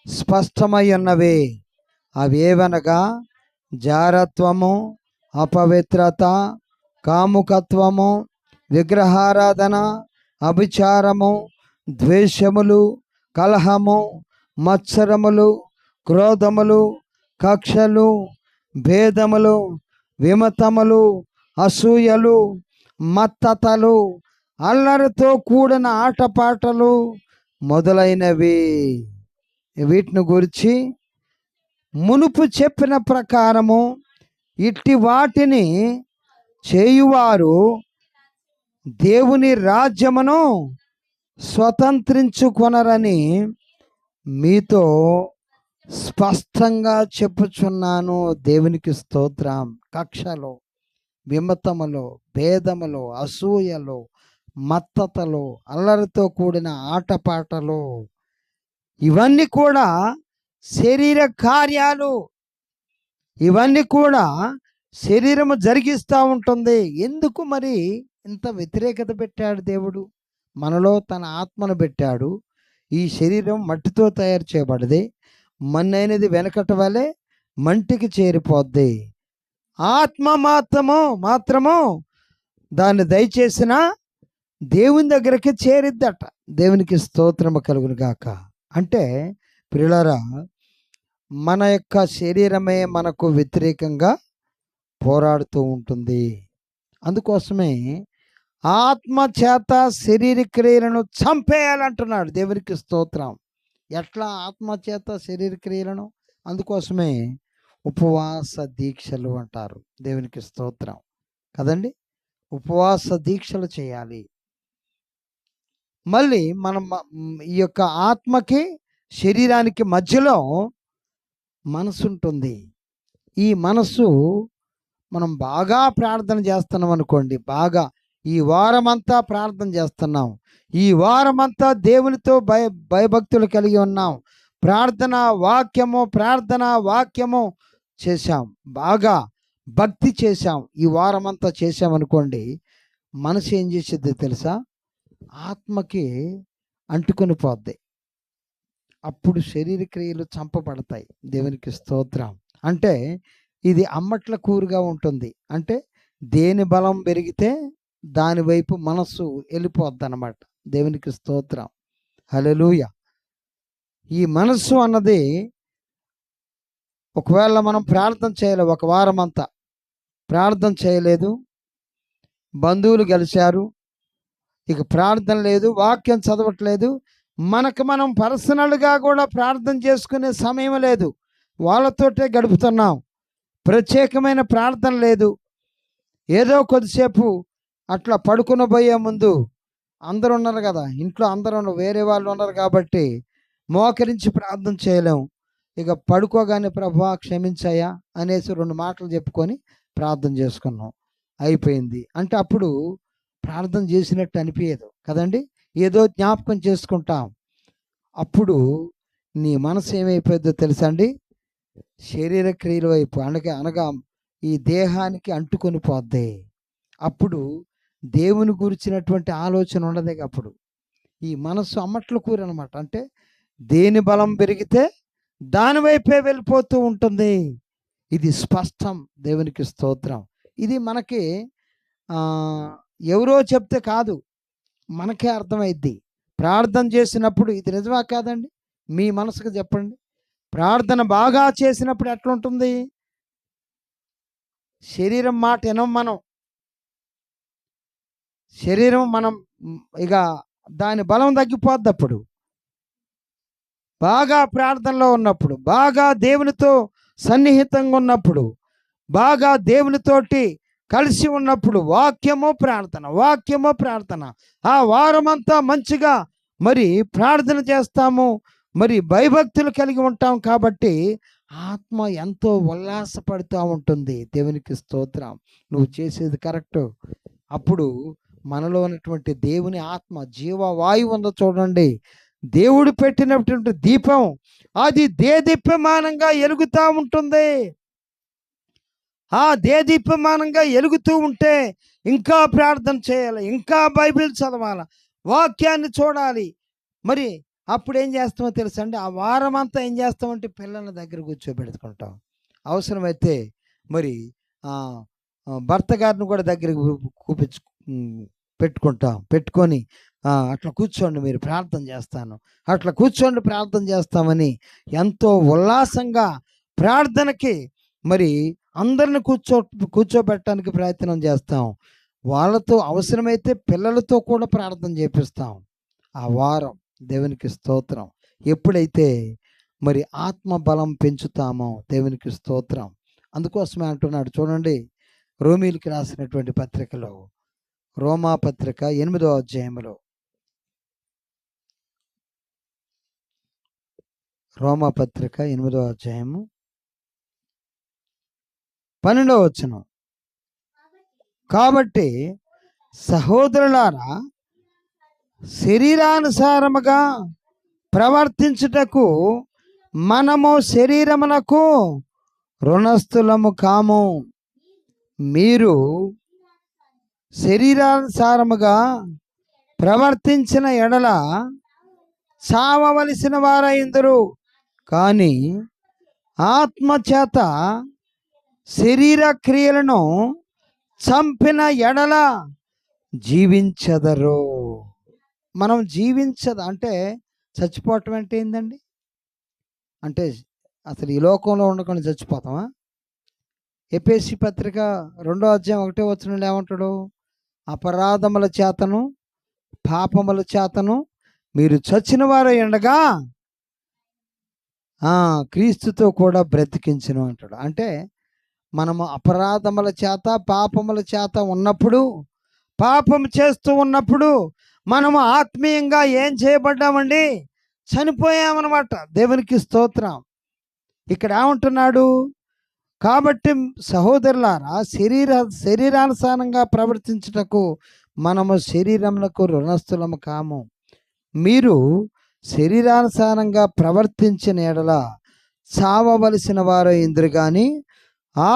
స్పష్టమై ఉన్నవి. అవేవనగా జారత్వము, అపవిత్రత, కాముకత్వము, విగ్రహారాధన, అభిచారము, ద్వేషములు, కలహము, మత్సరములు, క్రోధములు, కక్షలు, భేదములు, విమతములు, అసూయలు, మత్తతలు, అల్లరితో కూడిన ఆటపాటలు మొదలైనవి. వీటిని గురించి మునుపు చెప్పిన ప్రకారము ఇట్టి వాటిని చేయువారు దేవుని రాజ్యమును స్వతంత్రించుకొనరని మీతో స్పష్టంగా చెప్పుచున్నాను. దేవునికి స్తోత్రం. కక్షలో, విమతములో, భేదములో, అసూయలో, మత్తతలో, అల్లరితో కూడిన ఆటపాటలు, ఇవన్నీ కూడా శరీర కార్యాలు. ఇవన్నీ కూడా శరీరము జరిగిస్తూ ఉంటుంది. ఎందుకు మరి ఇంత వ్యతిరేకత పెట్టాడు దేవుడు? మనలో తన ఆత్మను పెట్టాడు. ఈ శరీరం మట్టితో తయారు చేయబడింది. మన్నైనది వెనకటి వలె మంటికి చేరిపోద్ది. ఆత్మ మాత్రము దాన్ని దయచేసిన దేవుని దగ్గరికి చేరిద్దట. దేవునికి స్తోత్రము కలుగును గాక. అంటే ప్రియులారా, మన యొక్క శరీరమే మనకు వ్యతిరేకంగా పోరాడుతూ ఉంటుంది. అందుకోసమే ఆత్మ చేత శరీర క్రియలను చంపేయాలంటున్నాడు. దేవునికి స్తోత్రం. ఎట్లా ఆత్మ చేత శరీర క్రియలను? అందుకోసమే ఉపవాస దీక్షలు అంటారు. దేవునికి స్తోత్రం కదండి. ఉపవాస దీక్షలు చేయాలి. మళ్ళీ మనం ఈ యొక్క ఆత్మకి శరీరానికి మధ్యలో మనసు ఉంటుంది. ఈ మనసు మనం బాగా ప్రార్థన చేస్తున్నాం అనుకోండి, బాగా ఈ వారమంతా ప్రార్థన చేస్తున్నాం, ఈ వారమంతా దేవునితో భయభక్తులు కలిగి ఉన్నాం, ప్రార్థన వాక్యము చేశాం, బాగా భక్తి చేశాం, ఈ వారమంతా చేశామనుకోండి, మనసు ఏం చేసేది తెలుసా? ఆత్మకి అంటుకొని పోద్ది. అప్పుడు శరీర క్రియలు చంపబడతాయి. దేవునికి స్తోత్రం. అంటే ఇది అమ్మట్ల కూరుగా ఉంటుంది. అంటే దేని బలం పెరిగితే దాని వైపు మనస్సు వెళ్ళిపోద్ది అన్నమాట. దేవునికి స్తోత్రం. హల్లెలూయా. ఈ మనస్సు అన్నది ఒకవేళ మనం ప్రార్థన చేయలేదు, ఒక వారం అంతా ప్రార్థన చేయలేదు, బంధువులు కలిశారు, ఇక ప్రార్థన లేదు, వాక్యం చదవట్లేదు, మనకు మనం పర్సనల్గా కూడా ప్రార్థన చేసుకునే సమయం లేదు, వాళ్ళతోటే గడుపుతున్నాం, ప్రత్యేకమైన ప్రార్థన లేదు. ఏదో కొద్దిసేపు అట్లా పడుకుని పోయే ముందు, అందరూ ఉన్నారు కదా ఇంట్లో, అందరూ వేరే వాళ్ళు ఉన్నారు కాబట్టి మోకరించి ప్రార్థన చేయలేము. ఇక పడుకోగానే ప్రభువా క్షమించాయా అనేసి 2 మాటలు చెప్పుకొని ప్రార్థన చేసుకున్నాం, అయిపోయింది. అంటే అప్పుడు ప్రార్థన చేసినట్టు అనిపించదు కదండి. ఏదో జ్ఞాపకం చేసుకుంటాం. అప్పుడు నీ మనసు ఏమైపోద్దో తెలుసా అండి? శరీర క్రియల వైపు అనగా ఈ దేహానికి అంటుకొని పోద్ది. అప్పుడు దేవుని గురించినటువంటి ఆలోచన ఉండదు. అప్పుడు ఈ మనస్సు అమ్మట్ల కూర అనమాట. అంటే దేని బలం పెరిగితే దాని వైపే వెళ్ళిపోతూ ఉంటుంది. ఇది స్పష్టం. దేవునికి స్తోత్రం. ఇది మనకి ఎవరో చెప్తే కాదు, మనకే అర్థమైద్ది. ప్రార్థన చేసినప్పుడు ఇది నిజమా కాదండి? మీ మనసుకు చెప్పండి. ప్రార్థన బాగా చేసినప్పుడు ఎట్లుంటుంది? శరీరం మాట వినం మనం. శరీరం మనం ఇక దాని బలం తగ్గిపోద్ది అప్పుడు. బాగా ప్రార్థనలో ఉన్నప్పుడు, బాగా దేవునితో సన్నిహితంగా ఉన్నప్పుడు, బాగా దేవునితోటి కలిసి ఉన్నప్పుడు వాక్యము ప్రార్థన ఆ వారమంతా మంచిగా మరి ప్రార్థన చేస్తాము, మరి భయభక్తులు కలిగి ఉంటాం. కాబట్టి ఆత్మ ఎంతో ఉల్లాసపడుతూ ఉంటుంది. దేవునికి స్తోత్రం. నువ్వు చేసేది కరెక్టు. అప్పుడు మనలో ఉన్నటువంటి దేవుని ఆత్మ జీవవాయువు ఉందో చూడండి, దేవుడు పెట్టినటువంటి దీపం అది దేదీప్యమానంగా ఎలుగుతూ ఉంటుంది. ఆ దేదీప్యమానంగా ఎలుగుతూ ఉంటే ఇంకా ప్రార్థన చేయాలి, ఇంకా బైబిల్ చదవాలి, వాక్యాన్ని చూడాలి. మరి అప్పుడు ఏం చేస్తామో తెలుసా అండి? ఆ వారం అంతా ఏం చేస్తామంటే పిల్లల దగ్గర కూర్చోబెట్టుకుంటాం. అవసరమైతే మరి భర్త గారిని కూడా దగ్గరికి పెట్టుకొని అట్లా కూర్చోండి, మీరు ప్రార్థన చేస్తాను, అట్లా కూర్చోండి ప్రార్థన చేస్తామని ఎంతో ఉల్లాసంగా ప్రార్థనకి మరి అందరిని కూర్చోబెట్టడానికి ప్రయత్నం చేస్తాం. వాళ్ళతో అవసరమైతే పిల్లలతో కూడా ప్రార్థన చేపిస్తాం. ఆ వారం దేవునికి స్తోత్రం. ఎప్పుడైతే మరి ఆత్మ బలం పెంచుతామో దేవునికి స్తోత్రం. అందుకోసమే అంటున్నాడు చూడండి, రోమీలకి రాసినటువంటి పత్రికలో, రోమా పత్రిక 8వ అధ్యాయంలో, రోమా పత్రిక 8వ అధ్యాయము 12వ వచనం. కాబట్టి సహోదరులారా, శరీరానుసారముగా ప్రవర్తించుటకు మనము శరీరమునకు రుణస్థులము కాము. మీరు శరీరానుసారముగా ప్రవర్తించిన ఎడల చావవలసిన వారైందరు, కానీ ఆత్మచేత శరీర క్రియలను చంపిన ఎడల జీవించదరు. మనం అంటే చచ్చిపోవటం అంటే ఏందండి? అంటే అసలు ఈ లోకంలో ఉండకుండా చచ్చిపోతామా? ఎఫెసీ పత్రిక 2వ అధ్యాయం 1వ వచనంలో ఏమంటాడు? అపరాధముల చేతను పాపముల చేతను మీరు చచ్చిన వారు ఉండగా క్రీస్తుతో కూడా బ్రతికించును అంటాడు. అంటే మనము అపరాధముల చేత పాపముల చేత ఉన్నప్పుడు, పాపం చేస్తూ ఉన్నప్పుడు మనము ఆత్మీయంగా ఏం చేయబడ్డామండి? చనిపోయామన్నమాట. దేవునికి స్తోత్రం. ఇక్కడ ఏమంటున్నాడు? కాబట్టి సహోదరులారా, శరీరానుసారంగా ప్రవర్తించుటకు మనము శరీరములకు రుణస్థులము కాము. మీరు శరీరానుసారంగా ప్రవర్తించిన ఎడల చావవలసిన వారు ఇందురు, కానీ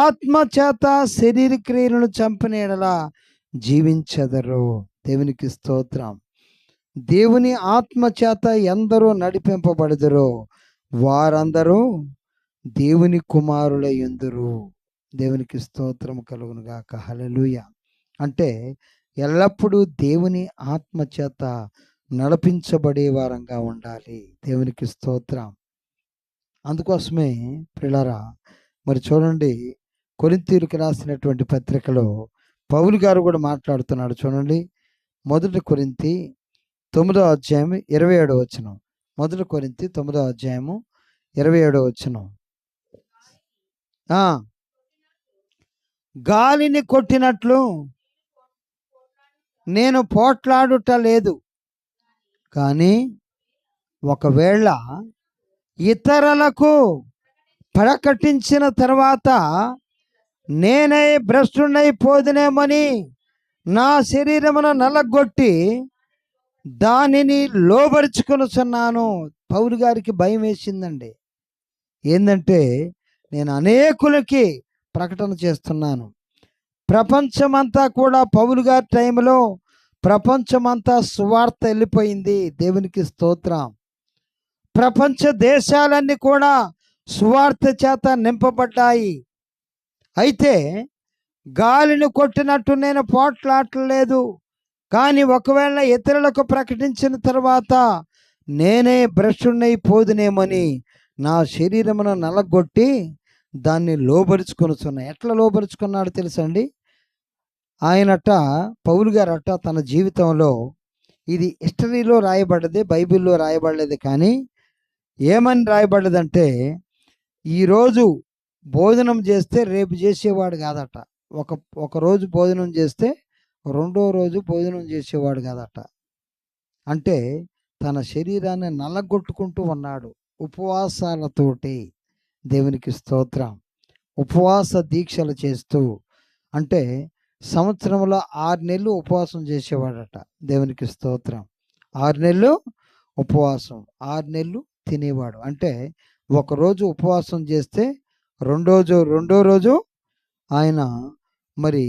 ఆత్మచేత శరీర క్రియలను చంపిన ఎడల జీవించెదరు. దేవునికి స్తోత్రం. దేవుని ఆత్మచేత ఎందరూ నడిపింపబడెదరో వారందరూ దేవుని కుమారులై యుందురు. దేవునికి స్తోత్రం కలుగును గాక. హల్లెలూయా. అంటే ఎల్లప్పుడూ దేవుని ఆత్మచేత నడిపించబడే వారంగా ఉండాలి. దేవునికి స్తోత్రం. అందుకోసమే ప్రియులారా, మరి చూడండి, కొరింథీయులకు రాసినటువంటి పత్రికలో పౌలు గారు కూడా మాట్లాడుతున్నాడు. చూడండి, 1 కొరింథీ 9వ అధ్యాయం 27వ వచనం. 1 కొరింథీ 9వ అధ్యాయము 27వ వచనం. గాలిని కొట్టినట్లు నేను పోట్లాడుట లేదు, కానీ ఒకవేళ ఇతరులకు ప్రకటించిన తర్వాత నేనే భ్రష్టునై పోదునేమని నా శరీరమును నలగొట్టి దానిని లోబరుచుకొనుచున్నాను. పౌలు గారికి భయం వేసిందండి. ఏంటంటే, నేను అనేకులకి ప్రకటన చేస్తున్నాను. ప్రపంచమంతా కూడా పౌలు గారి టైంలో ప్రపంచమంతా సువార్త వెళ్ళిపోయింది. దేవునికి స్తోత్రం. ప్రపంచ దేశాలన్నీ కూడా సువార్త చేత నింపబడ్డాయి. అయితే గాలిని కొట్టినట్టు నేను పోట్లాడలేదు, కానీ ఒకవేళ ఇతరులకు ప్రకటించిన తర్వాత నేనే భ్రష్టునై పోదునేమని నా శరీరమును నలగొట్టి దాన్ని లోబరుచుకొనుచున్నాయి. ఎట్లా లోబరుచుకున్నాడు తెలుసండి? ఆయనట, పౌలు గారట తన జీవితంలో, ఇది హిస్టరీలో రాయబడ్డది, బైబిల్లో రాయబడలేదు. కానీ ఏమని రాయబడ్డదంటే, ఈరోజు భోజనం చేస్తే రేపు చేసేవాడు కాదట. ఒక రోజు భోజనం చేస్తే రెండో రోజు భోజనం చేసేవాడు కాదట. అంటే తన శరీరాన్ని నల్లగొట్టుకుంటూ ఉన్నాడు ఉపవాసాలతోటి. దేవునికి స్తోత్రం. ఉపవాస దీక్షలు చేస్తూ, అంటే సంవత్సరంలో 6 నెలలు ఉపవాసం చేసేవాడట. దేవునికి స్తోత్రం. 6 నెలలు ఉపవాసం, 6 నెలలు తినేవాడు. అంటే ఒకరోజు ఉపవాసం చేస్తే రెండో రోజు ఆయన మరి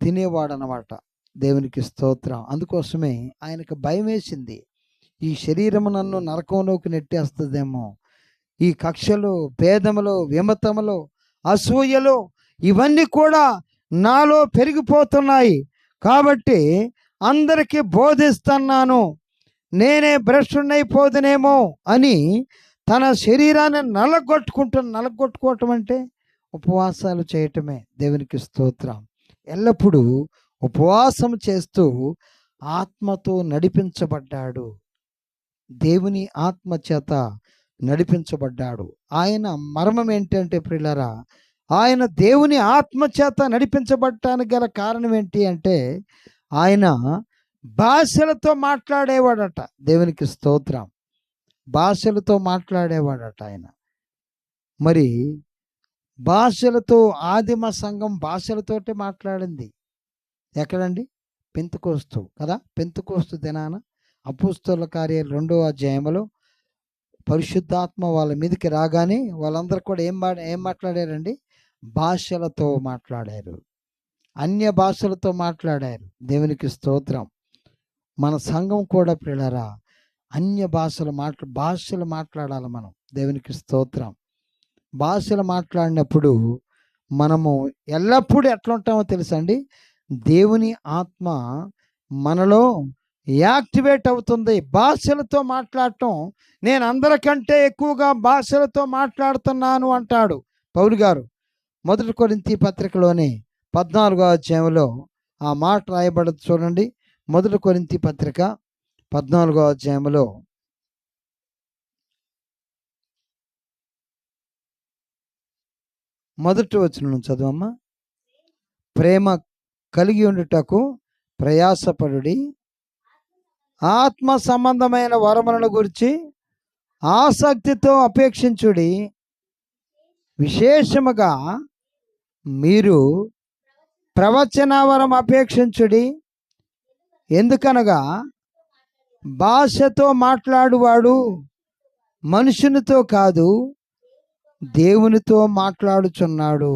తినేవాడు అన్నమాట. దేవునికి స్తోత్రం. అందుకోసమే ఆయనకు భయం వేసింది, ఈ శరీరము నన్ను నరకంలోకి నెట్టేస్తుందేమో, ఈ కక్షలు, భేదములు, విమతములు, అసూయలు ఇవన్నీ కూడా నాలో పెరిగిపోతున్నాయి. కాబట్టి అందరికీ బోధిస్తున్నాను, నేనే భ్రష్టునైపోదునేమో అని తన శరీరాన్ని నలగొట్టుకోవటం అంటే ఉపవాసాలు చేయటమే. దేవునికి స్తోత్రం. ఎల్లప్పుడూ ఉపవాసం చేస్తూ ఆత్మతో నడిపించబడ్డాడు. దేవుని ఆత్మ చేత నడిపించబడ్డాడు. ఆయన మర్మం ఏంటంటే ప్రియులారా, ఆయన దేవుని ఆత్మ చేత నడిపించబడటానికి గల కారణం ఏంటి అంటే, ఆయన భాషలతో మాట్లాడేవాడట. దేవునికి స్తోత్రం. భాషలతో మాట్లాడేవాడట ఆయన. మరి భాషలతో ఆదిమ సంఘం భాషలతోటే మాట్లాడింది. ఎక్కడండి? పెంతెకోస్తు కదా. పెంతెకోస్తు దినాన అపోస్తలుల కార్యాలు 2వ అధ్యాయంలో పరిశుద్ధాత్మ వాళ్ళ మీదకి రాగానే వాళ్ళందరూ కూడా ఏం మాట్లాడారండి? భాషలతో మాట్లాడారు, అన్య భాషలతో మాట్లాడారు. దేవునికి స్తోత్రం. మన సంఘం కూడా ప్రియులారా అన్య భాషలు మాట్లాడాలి మనం. దేవునికి స్తోత్రం. భాషలు మాట్లాడినప్పుడు మనము ఎల్లప్పుడూ ఎట్లా ఉంటామో తెలుసా అండి? దేవుని ఆత్మ మనలో యాక్టివేట్ అవుతుంది. భాషలతో మాట్లాడటం, నేను అందరికంటే ఎక్కువగా భాషలతో మాట్లాడుతున్నాను అంటాడు పౌలు గారు. 1 కొరింథీ పత్రికలోని 14వ అధ్యాయంలో ఆ మాట రాయబడదు చూడండి. 1 కొరింథీ పత్రిక 14వ అధ్యాయంలో మొదటి వచనం చదువమ్మా. ప్రేమ కలిగి ఉండుటకు ప్రయాసపడుడి, ఆత్మ సంబంధమైన వరములను గురించి ఆసక్తితో అపేక్షించుడి, విశేషముగా మీరు ప్రవచన వరం అపేక్షించుడి. ఎందుకనగా భాషతో మాట్లాడువాడు మనుషునితో కాదు, దేవునితో మాట్లాడుచున్నాడు.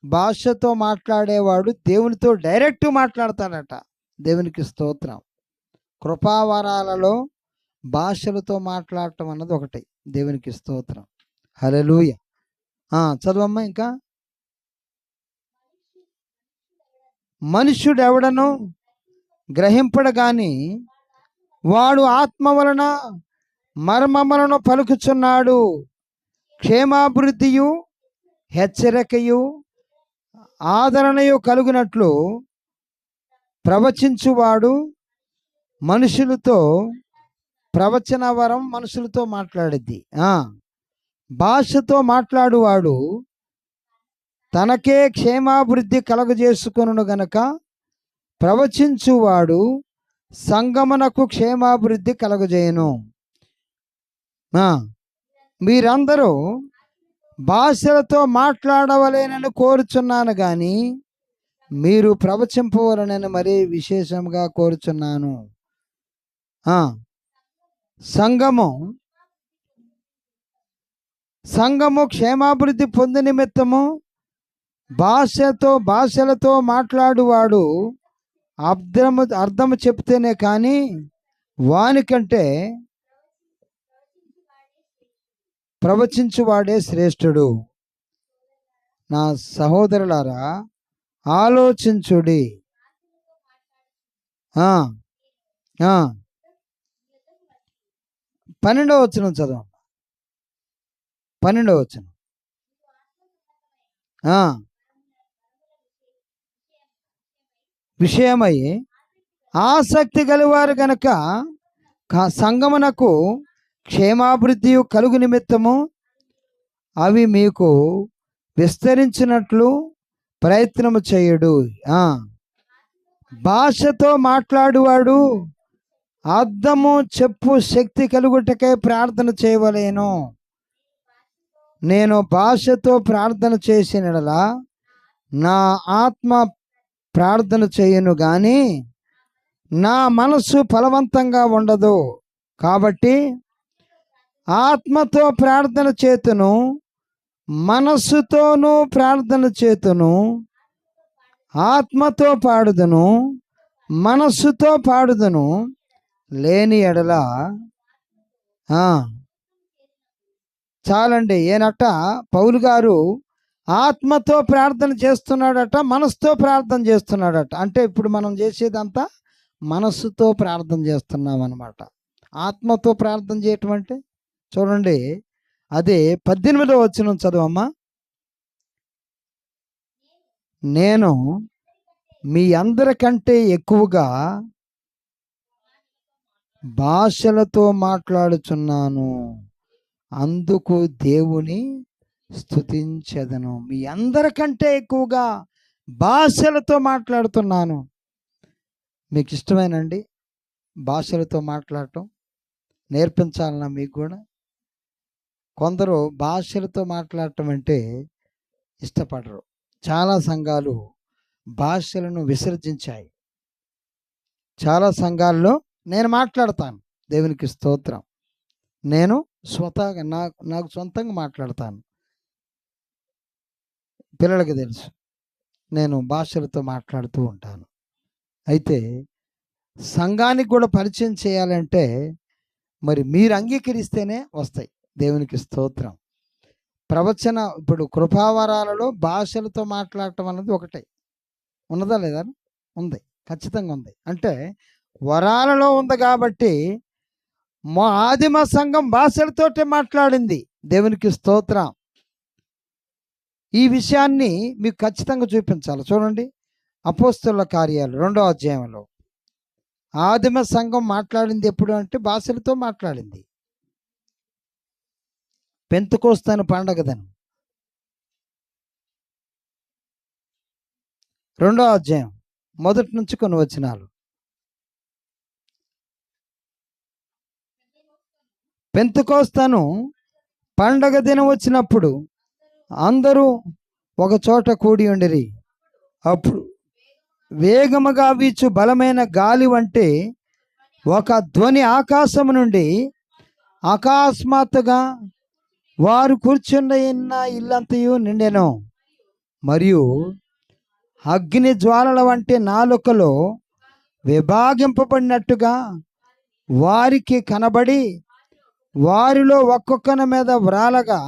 భాషతో మాట్లాడేవాడు దేవునితో డైరెక్ట్ మాట్లాడతాడట. దేవునికి స్తోత్రం. కృపావరాలలో భాషలతో మాట్లాడటం అన్నది ఒకటి. దేవునికి స్తోత్రం. హల్లెలూయా. చదువమ్మా ఇంకా. మనుష్యుడెవడను గ్రహింపడు గాని వాడు ఆత్మ వలన మర్మములను పలుకుచున్నాడు. క్షేమాభివృద్ధియు హెచ్చరికయు ఆదరణయు కలుగునట్లు ప్రవచించువాడు మనుషులతో, ప్రవచన వరం మనుషులతో మాట్లాడిద్ది. భాషతో మాట్లాడువాడు తనకే క్షేమాభివృద్ధి కలుగజేసుకొనును గనక ప్రవచించువాడు సంగమునకు క్షేమాభివృద్ధి కలుగజేయును. మీరందరూ భాషలతో మాట్లాడవలేనని కోరుచున్నాను కానీ మీరు ప్రవచింపవలనని మరీ విశేషంగా కోరుచున్నాను. సంఘము క్షేమాభివృద్ధి పొంది నిమిత్తము భాషలతో మాట్లాడువాడు అర్థము చెప్తేనే కానీ వానికంటే ప్రవచించువాడే శ్రేష్ఠుడు. నా సహోదరులారా ఆలోచించుడి. 12వ వచనం చదవం. 12వ వచనం. ఆ, విషయమై ఆసక్తి గలవారు గనక సంగమునకు క్షేమాభివృద్ధి కలుగు నిమిత్తము అవి మీకు విస్తరించినట్లు ప్రయత్నము చేయుడు. భాషతో మాట్లాడువాడు అర్థము చెప్పు శక్తి కలుగుటకై ప్రార్థన చేయవలేను. నేను భాషతో ప్రార్థన చేసినలా నా ఆత్మ ప్రార్థన చేయను గాని నా మనస్సు ఫలవంతంగా ఉండదు. కాబట్టి ఆత్మతో ప్రార్థన చేతును, మనస్సుతోనూ ప్రార్థన చేతును. ఆత్మతో పాడుదును, మనస్సుతో పాడుదును. లేని ఎడల చాలండి. ఏనట పౌలు గారు ఆత్మతో ప్రార్థన చేస్తున్నాడట, మనసుతో ప్రార్థన చేస్తున్నాడట. అంటే ఇప్పుడు మనం చేసేదంతా మనస్సుతో ప్రార్థన చేస్తున్నాం అన్నమాట. ఆత్మతో ప్రార్థన చేయటం అంటే చూడండి, అదే 18వ వచనం చదవమ్మా. నేను మీ అందరికంటే ఎక్కువగా భాషలతో మాట్లాడుచున్నాను, అందుకు దేవుని స్తుతించెదను. మీ అందరికంటే ఎక్కువగా భాషలతో మాట్లాడుతున్నాను. మీకు ఇష్టమేనండి భాషలతో మాట్లాడటం? నేర్పించాలన్నా మీకు కూడా? కొందరు భాషలతో మాట్లాడటం అంటే ఇష్టపడరు. చాలా సంఘాలు భాషలను విసర్జించాయి. చాలా సంఘాల్లో నేను మాట్లాడతాను, దేవునికి స్తోత్రం, నేను స్వతహాగా నాకు సొంతంగా మాట్లాడతాను. పిల్లలకి తెలుసు నేను భాషలతో మాట్లాడుతూ ఉంటాను. అయితే సంఘానికి కూడా పరిచయం చేయాలంటే మరి మీరు అంగీకరిస్తేనే వస్తాయి. దేవునికి స్తోత్రం. ప్రవచన ఇప్పుడు కృపావరాలలో భాషలతో మాట్లాడటం అన్నది ఒకటే. ఉన్నదా లేదా? ఉంది, ఖచ్చితంగా ఉంది. అంటే వరాలలో ఉంది కాబట్టి మా ఆదిమ సంఘం భాషలతోటే మాట్లాడింది. దేవునికి స్తోత్రం. ఈ విషయాన్ని మీకు ఖచ్చితంగా చూపించాలి. చూడండి, అపోస్తలుల కార్యాలు 2వ అధ్యాయంలో ఆదిమ సంఘం మాట్లాడింది ఎప్పుడు అంటే భాషలతో మాట్లాడింది. పెంతెకోస్తు పండగదను 2వ అధ్యాయం మొదటి నుంచి కొన్ని వచనాలు. పెంతెకోస్తు పండగ దినం వచ్చినప్పుడు అందరూ ఒక చోట కూడి ఉండిరి. అప్పుడు వేగముగా వీచు బలమైన గాలి వంటి ఒక ధ్వని ఆకాశము నుండి అకస్మాత్తుగా వారు కూర్చున్న ఇల్లంతయు నిండెను. మరియు అగ్ని జ్వాలల వంటి నాలుకలో విభాగింపబడినట్టుగా వారికి కనబడి వారిలో ఒక్కొక్కని మీద వ్రాలగా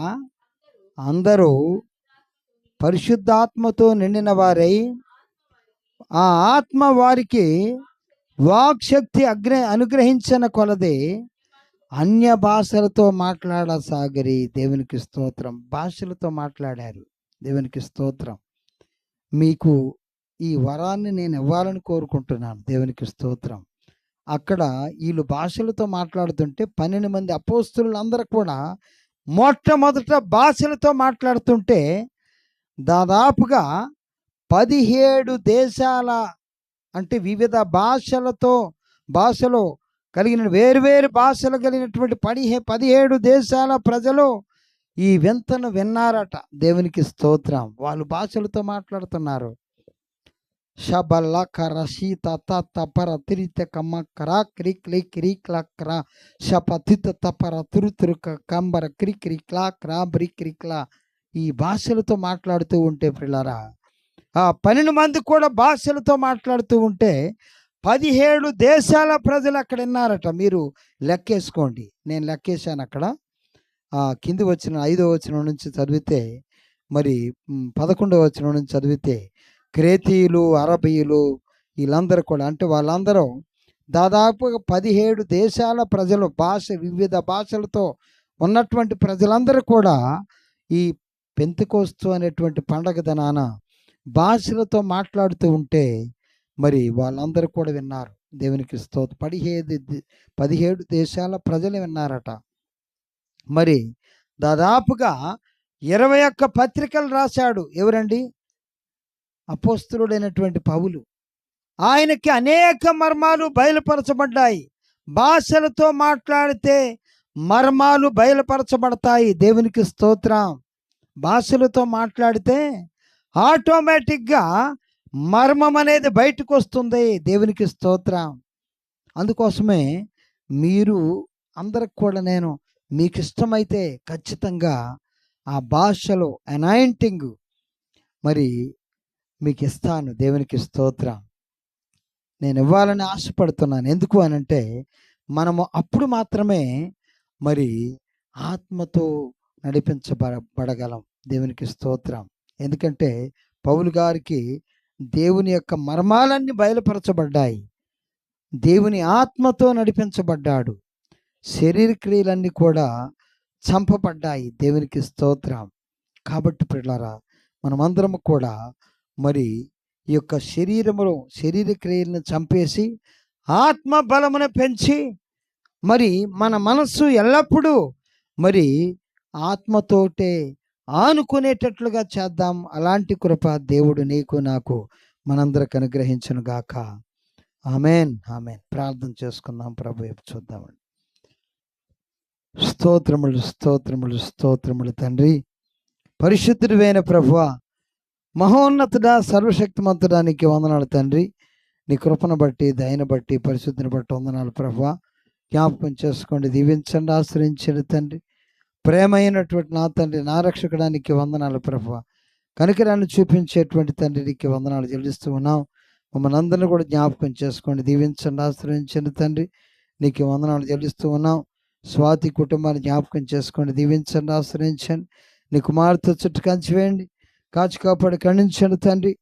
అందరూ పరిశుద్ధాత్మతో నిండిన వారై ఆ ఆత్మ వారికి వాక్శక్తి అనుగ్రహించిన కొలది అన్య భాషలతో మాట్లాడసాగిరి. దేవునికి స్తోత్రం. భాషలతో మాట్లాడారు. దేవునికి స్తోత్రం. మీకు ఈ వరాన్ని నేను ఇవ్వాలని కోరుకుంటున్నాను. దేవునికి స్తోత్రం. అక్కడ వీళ్ళు భాషలతో మాట్లాడుతుంటే 12 మంది అపోస్తలులందరూ కూడా మొట్టమొదట భాషలతో మాట్లాడుతుంటే దాదాపుగా 17 దేశాల అంటే వివిధ భాషలో కలిగిన వేరువేరు భాషలు కలిగినటువంటి 17 దేశాల ప్రజలు ఈ వింతను విన్నారట. దేవునికి స్తోత్రం. వాళ్ళు భాషలతో మాట్లాడుతున్నారు. షబల్ల కర శీత తపర తిరిత కమ్మ కరా క్రిక్ లీ క్రిక్ లక్రా షపతిత తపర తురుతురుక కంబర క్రిక్ క్రిక్లా క్రా బ్రిక్ క్రిక్లా. ఈ భాషలతో మాట్లాడుతూ ఉంటే పిల్లరా, ఆ 12 మంది కూడా భాషలతో మాట్లాడుతూ ఉంటే 17 దేశాల ప్రజలు అక్కడ విన్నారట. మీరు లెక్కేసుకోండి. నేను లెక్కేశాను అక్కడ. కింది వచ్చిన 5వ వచనం నుంచి చదివితే, మరి 11వ వచనం నుంచి చదివితే క్రేతీయులు, అరబీయులు వీళ్ళందరూ కూడా, అంటే వాళ్ళందరూ దాదాపుగా 17 దేశాల ప్రజలు, వివిధ భాషలతో ఉన్నటువంటి ప్రజలందరూ కూడా ఈ పెంతెకోస్తు అనేటువంటి పండగ దినాన భాషలతో మాట్లాడుతూ ఉంటే మరి వాళ్ళందరూ కూడా విన్నారు. దేవునికి స్తోత్రం. 17 దేశాల ప్రజలు విన్నారట. మరి దాదాపుగా 21 పత్రికలు రాశాడు. ఎవరండి? అపోస్తలుడైనటువంటి పౌలు. ఆయనకి అనేక మర్మాలు బయలుపరచబడ్డాయి. భాషలతో మాట్లాడితే మర్మాలు బయలుపరచబడతాయి. దేవునికి స్తోత్రం. భాషలతో మాట్లాడితే ఆటోమేటిక్గా మర్మం అనేది బయటకు వస్తుంది. దేవునికి స్తోత్రం. అందుకోసమే మీరు అందరికి కూడా నేను మీకు ఇష్టమైతే ఖచ్చితంగా ఆ భాషలో అనాయింటింగ్ మరి మీకు ఇస్తాను. దేవునికి స్తోత్రం. నేను ఇవ్వాలని ఆశపడుతున్నాను. ఎందుకు అనంటే మనము అప్పుడు మాత్రమే మరి ఆత్మతో నడిపించబడగలం. దేవునికి స్తోత్రం. ఎందుకంటే పౌలు గారికి దేవుని యొక్క మర్మాలన్నీ బయలుపరచబడ్డాయి. దేవుని ఆత్మతో నడిపించబడ్డాడు. శరీర క్రియలన్నీ కూడా చంపబడ్డాయి. దేవునికి స్తోత్రం. కాబట్టి పిల్లరా, మనమందరము కూడా మరి ఈ యొక్క శరీర క్రియలను చంపేసి ఆత్మ బలమును పెంచి మరి మన మనస్సు ఎల్లప్పుడూ మరి ఆత్మతోటే ఆనుకునేటట్లుగా చేద్దాం. అలాంటి కృప దేవుడు నీకు నాకు మనందరికి అనుగ్రహించును గాక. Amen, amen. ప్రార్థన చేసుకుందాం. ప్రభు వైపు చూద్దామండి. స్తోత్రములు, స్తోత్రములు, స్తోత్రములు తండ్రి. పరిశుద్ధుడైన ప్రభువా, మహోన్నతుడా, సర్వశక్తిమంతుడా, నీకు వందనాలు తండ్రి. నీ కృపను బట్టి, దయను బట్టి, పరిశుద్ధిని బట్టి వందనాలు ప్రభువా. జ్ఞాపకం చేసుకోండి, దీవించండి, ఆశ్రయించండి తండ్రి. ప్రేమైనటువంటి నా తండ్రి, నా రక్షకుడానికి వందనాలు ప్రభువా. కనికరాన్ని చూపించేటువంటి తండ్రి, నీకు వందనాలు చెల్లిస్తూ ఉన్నాం. మమ్మల్ని అందరినీ కూడా జ్ఞాపకం చేసుకోండి, దీవించండి, ఆశ్రయించండి తండ్రి. నీకు వందనాలు చెల్లిస్తూ ఉన్నాం. స్వాతి కుటుంబాన్ని జ్ఞాపకం చేసుకోండి, దీవించండి, ఆశ్రయించండి. నీ కుమార్తె చుట్టూ కంచి వేయండి, కాచి కాపాడి ఖండించండి తండ్రి.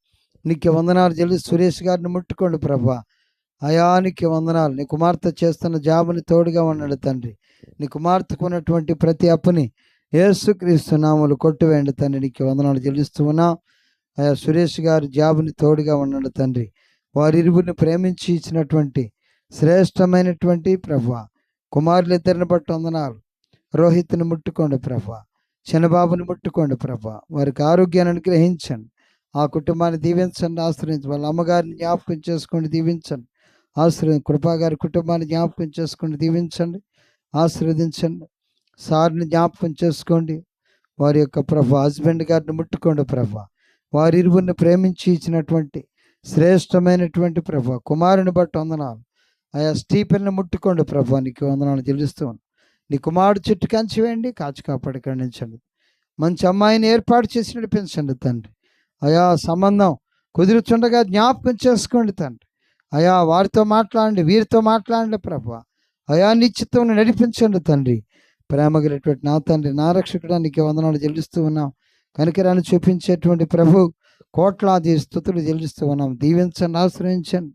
నీకు వందనాలు చెల్లి సురేష్ గారిని ముట్టుకోండి ప్రభా. అయానికి వందనాలు. నీ కుమార్తె చేస్తున్న జాబుని తోడుగా ఉన్నాడు తండ్రి. నీ కుమార్తెకు ఉన్నటువంటి ప్రతి అప్పుని యేసుక్రీస్తు నామములో కొట్టివేయండి తండ్రి. నీకు వందనాలు చెల్లిస్తూ ఉన్నాం. అయా సురేష్ గారు జాబుని తోడుగా ఉన్నాడు తండ్రి. వారిరువురిని ప్రేమించి ఇచ్చినటువంటి శ్రేష్టమైనటువంటి ప్రభువా, కుమారులిద్దరిని బట్టి వందనాలు. రోహిత్ని ముట్టుకోండి ప్రభా, చిన్నబాబుని ముట్టుకోండి ప్రభా. వారికి ఆరోగ్యాన్ని అనుగ్రహించండి. ఆ కుటుంబాన్ని దీవించండి, ఆశ్రయించండి. వాళ్ళ అమ్మగారిని జ్ఞాపకం చేసుకోండి, దీవించండి, కృపాగారి కుటుంబాన్ని జ్ఞాపకం చేసుకోండి, దీవించండి, ఆశీర్వదించండి. సార్ని జ్ఞాపకం చేసుకోండి. వారి యొక్క ప్రభా హస్బెండ్ గారిని ముట్టుకోండి ప్రభా. వారిరువురిని ప్రేమించి ఇచ్చినటువంటి శ్రేష్టమైనటువంటి ప్రభా కుమారుని బట్టి వందనాలు. ఆయా స్టీఫెన్ని ముట్టుకోండి ప్రభా. నీకు వందనాలు చెల్లిస్తూ ఉన్నాను. నీ కుమారుడు చుట్టూ కంచి వేయండి, కాచి కాపాడి ఖండించండి. మంచి అమ్మాయిని ఏర్పాటు చేసి నడిపించండి తండ్రి. అయా సంబంధం కుదురుచుండగా జ్ఞాపకం చేసుకోండి తండ్రి. అయా వారితో మాట్లాడండి, వీరితో మాట్లాడండి ప్రభా. అయా నిశ్చితం నడిపించండి తండ్రి. ప్రేమగినటువంటి నా తండ్రి, నా రక్షకుడానికి వందనాలు చెల్లిస్తూ ఉన్నాం. కనికరాన్ని చూపించేటువంటి ప్రభు కోట్లాది స్తుతులు చెల్లిస్తూ ఉన్నాం. దీవించండి, ఆశ్రయించండి.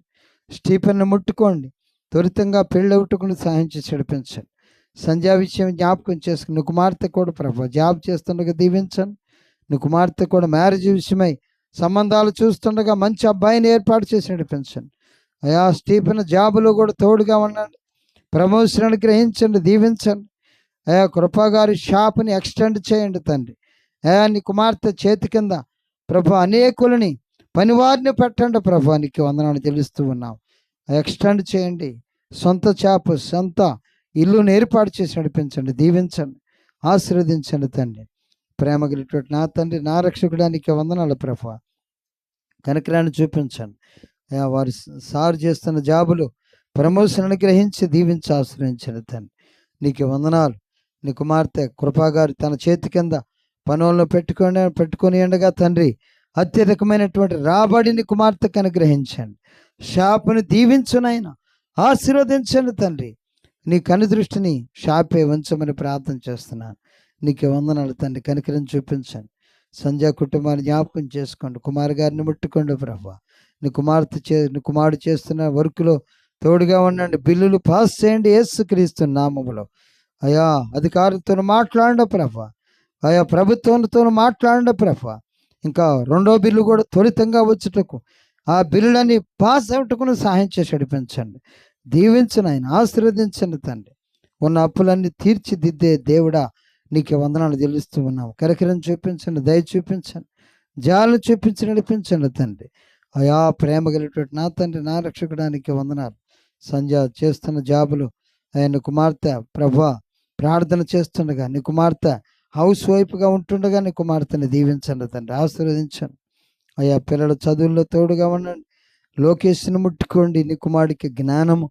స్టీఫెన్ను ముట్టుకోండి, త్వరితంగా పెళ్ళవుటకుని సహాయం చేసి నడిపించండి. సంధ్యా విషయం జ్ఞాపకం చేసుకుని నీ కుమార్తె కూడా ప్రభు జాబ్ చేస్తుండగా దీవించండి. నీ కుమార్తె కూడా మ్యారేజ్ విషయమై సంబంధాలు చూస్తుండగా మంచి అబ్బాయిని ఏర్పాటు చేసి నడిపించండి. అయా స్టీఫెన్ జాబులో కూడా తోడుగా ఉండండి. ప్రమోషన్ గ్రహించండి, దీవించండి. అయా కృపాగారి షాప్ని ఎక్స్టెండ్ చేయండి తండ్రి. అయా నీ కుమార్తె చేతి కింద ప్రభు అనేకులని పనివారిని పెట్టండి ప్రభు. నీకు వందనాలు చెల్లిస్తూ ఉన్నాం. ఎక్స్టెండ్ చేయండి. సొంత ఇల్లును ఏర్పాటు చేసి నడిపించండి, దీవించండి, ఆశీర్వదించండి తండ్రి. ప్రేమ కలిగినటువంటి నా తండ్రి, నా రక్షకుడానికి వందనాలు ప్రభు. కనికరాన్ని చూపించండి. వారు సార్ చేస్తున్న జాబులు ప్రమోషన్ అనుగ్రహించి దీవించి ఆశ్రయించండి తండ్రి. నీకు వందనాలు. నీ కుమార్తె కృపాగారు తన చేతి కింద పనులను పెట్టుకొని ఉండగా తండ్రి అత్యధికమైనటువంటి రాబడిని కుమార్తెకు అనుగ్రహించండి. షాపుని దీవించునైనా ఆశీర్వదించండి తండ్రి. నీ కనుదృష్టిని షాపే ఉంచమని ప్రార్థన చేస్తున్నాను. నీకు వందనాలు తండ్రి. కనికరం చూపించండి. సంధ్యా కుటుంబాన్ని జ్ఞాపకం చేసుకోండి. కుమార్ గారిని ముట్టుకోండి ప్రభా. నీ కుమారుడు చేస్తున్న వర్క్లో తోడుగా ఉండండి. బిల్లులు పాస్ చేయండి యేసుక్రీస్తు నామములో. అయా అధికారులతో మాట్లాడండి ప్రభా. ఆయా ప్రభుత్వంతో మాట్లాడండి ప్రభా. ఇంకా రెండో బిల్లు కూడా త్వరితంగా వచ్చుటకు ఆ బిల్లులన్నీ పాస్ అవుటకును సహాయం చేసి నడిపించండి. దీవించను ఆయన, ఆశీర్వదించండి తండ్రి. ఉన్న అప్పులన్నీ తీర్చిదిద్దే దేవుడా నీకు వందనాలు చెల్లిస్తూ ఉన్నాము. కరికరం చూపించండి, దయ చూపించండి, జాలు చూపించి నడిపించండి తండ్రి. అయా ప్రేమ కలిగినటువంటి నా తండ్రి, నా రక్షకుడానికి వందనాలు. సంధ్య చేస్తున్న జాబులు ఆయన కుమార్తె ప్రభా ప్రార్థన చేస్తుండగా, నీ కుమార్తె హౌస్ వైఫ్గా ఉంటుండగా నీ కుమార్తెని దీవించండి తండ్రి, ఆశీర్వదించండి. అయ్యా పిల్లల చదువుల్లో తోడుగా ఉండండి. లోకేష్ని ముట్టుకోండి. నీ కుమారుడికి జ్ఞానము,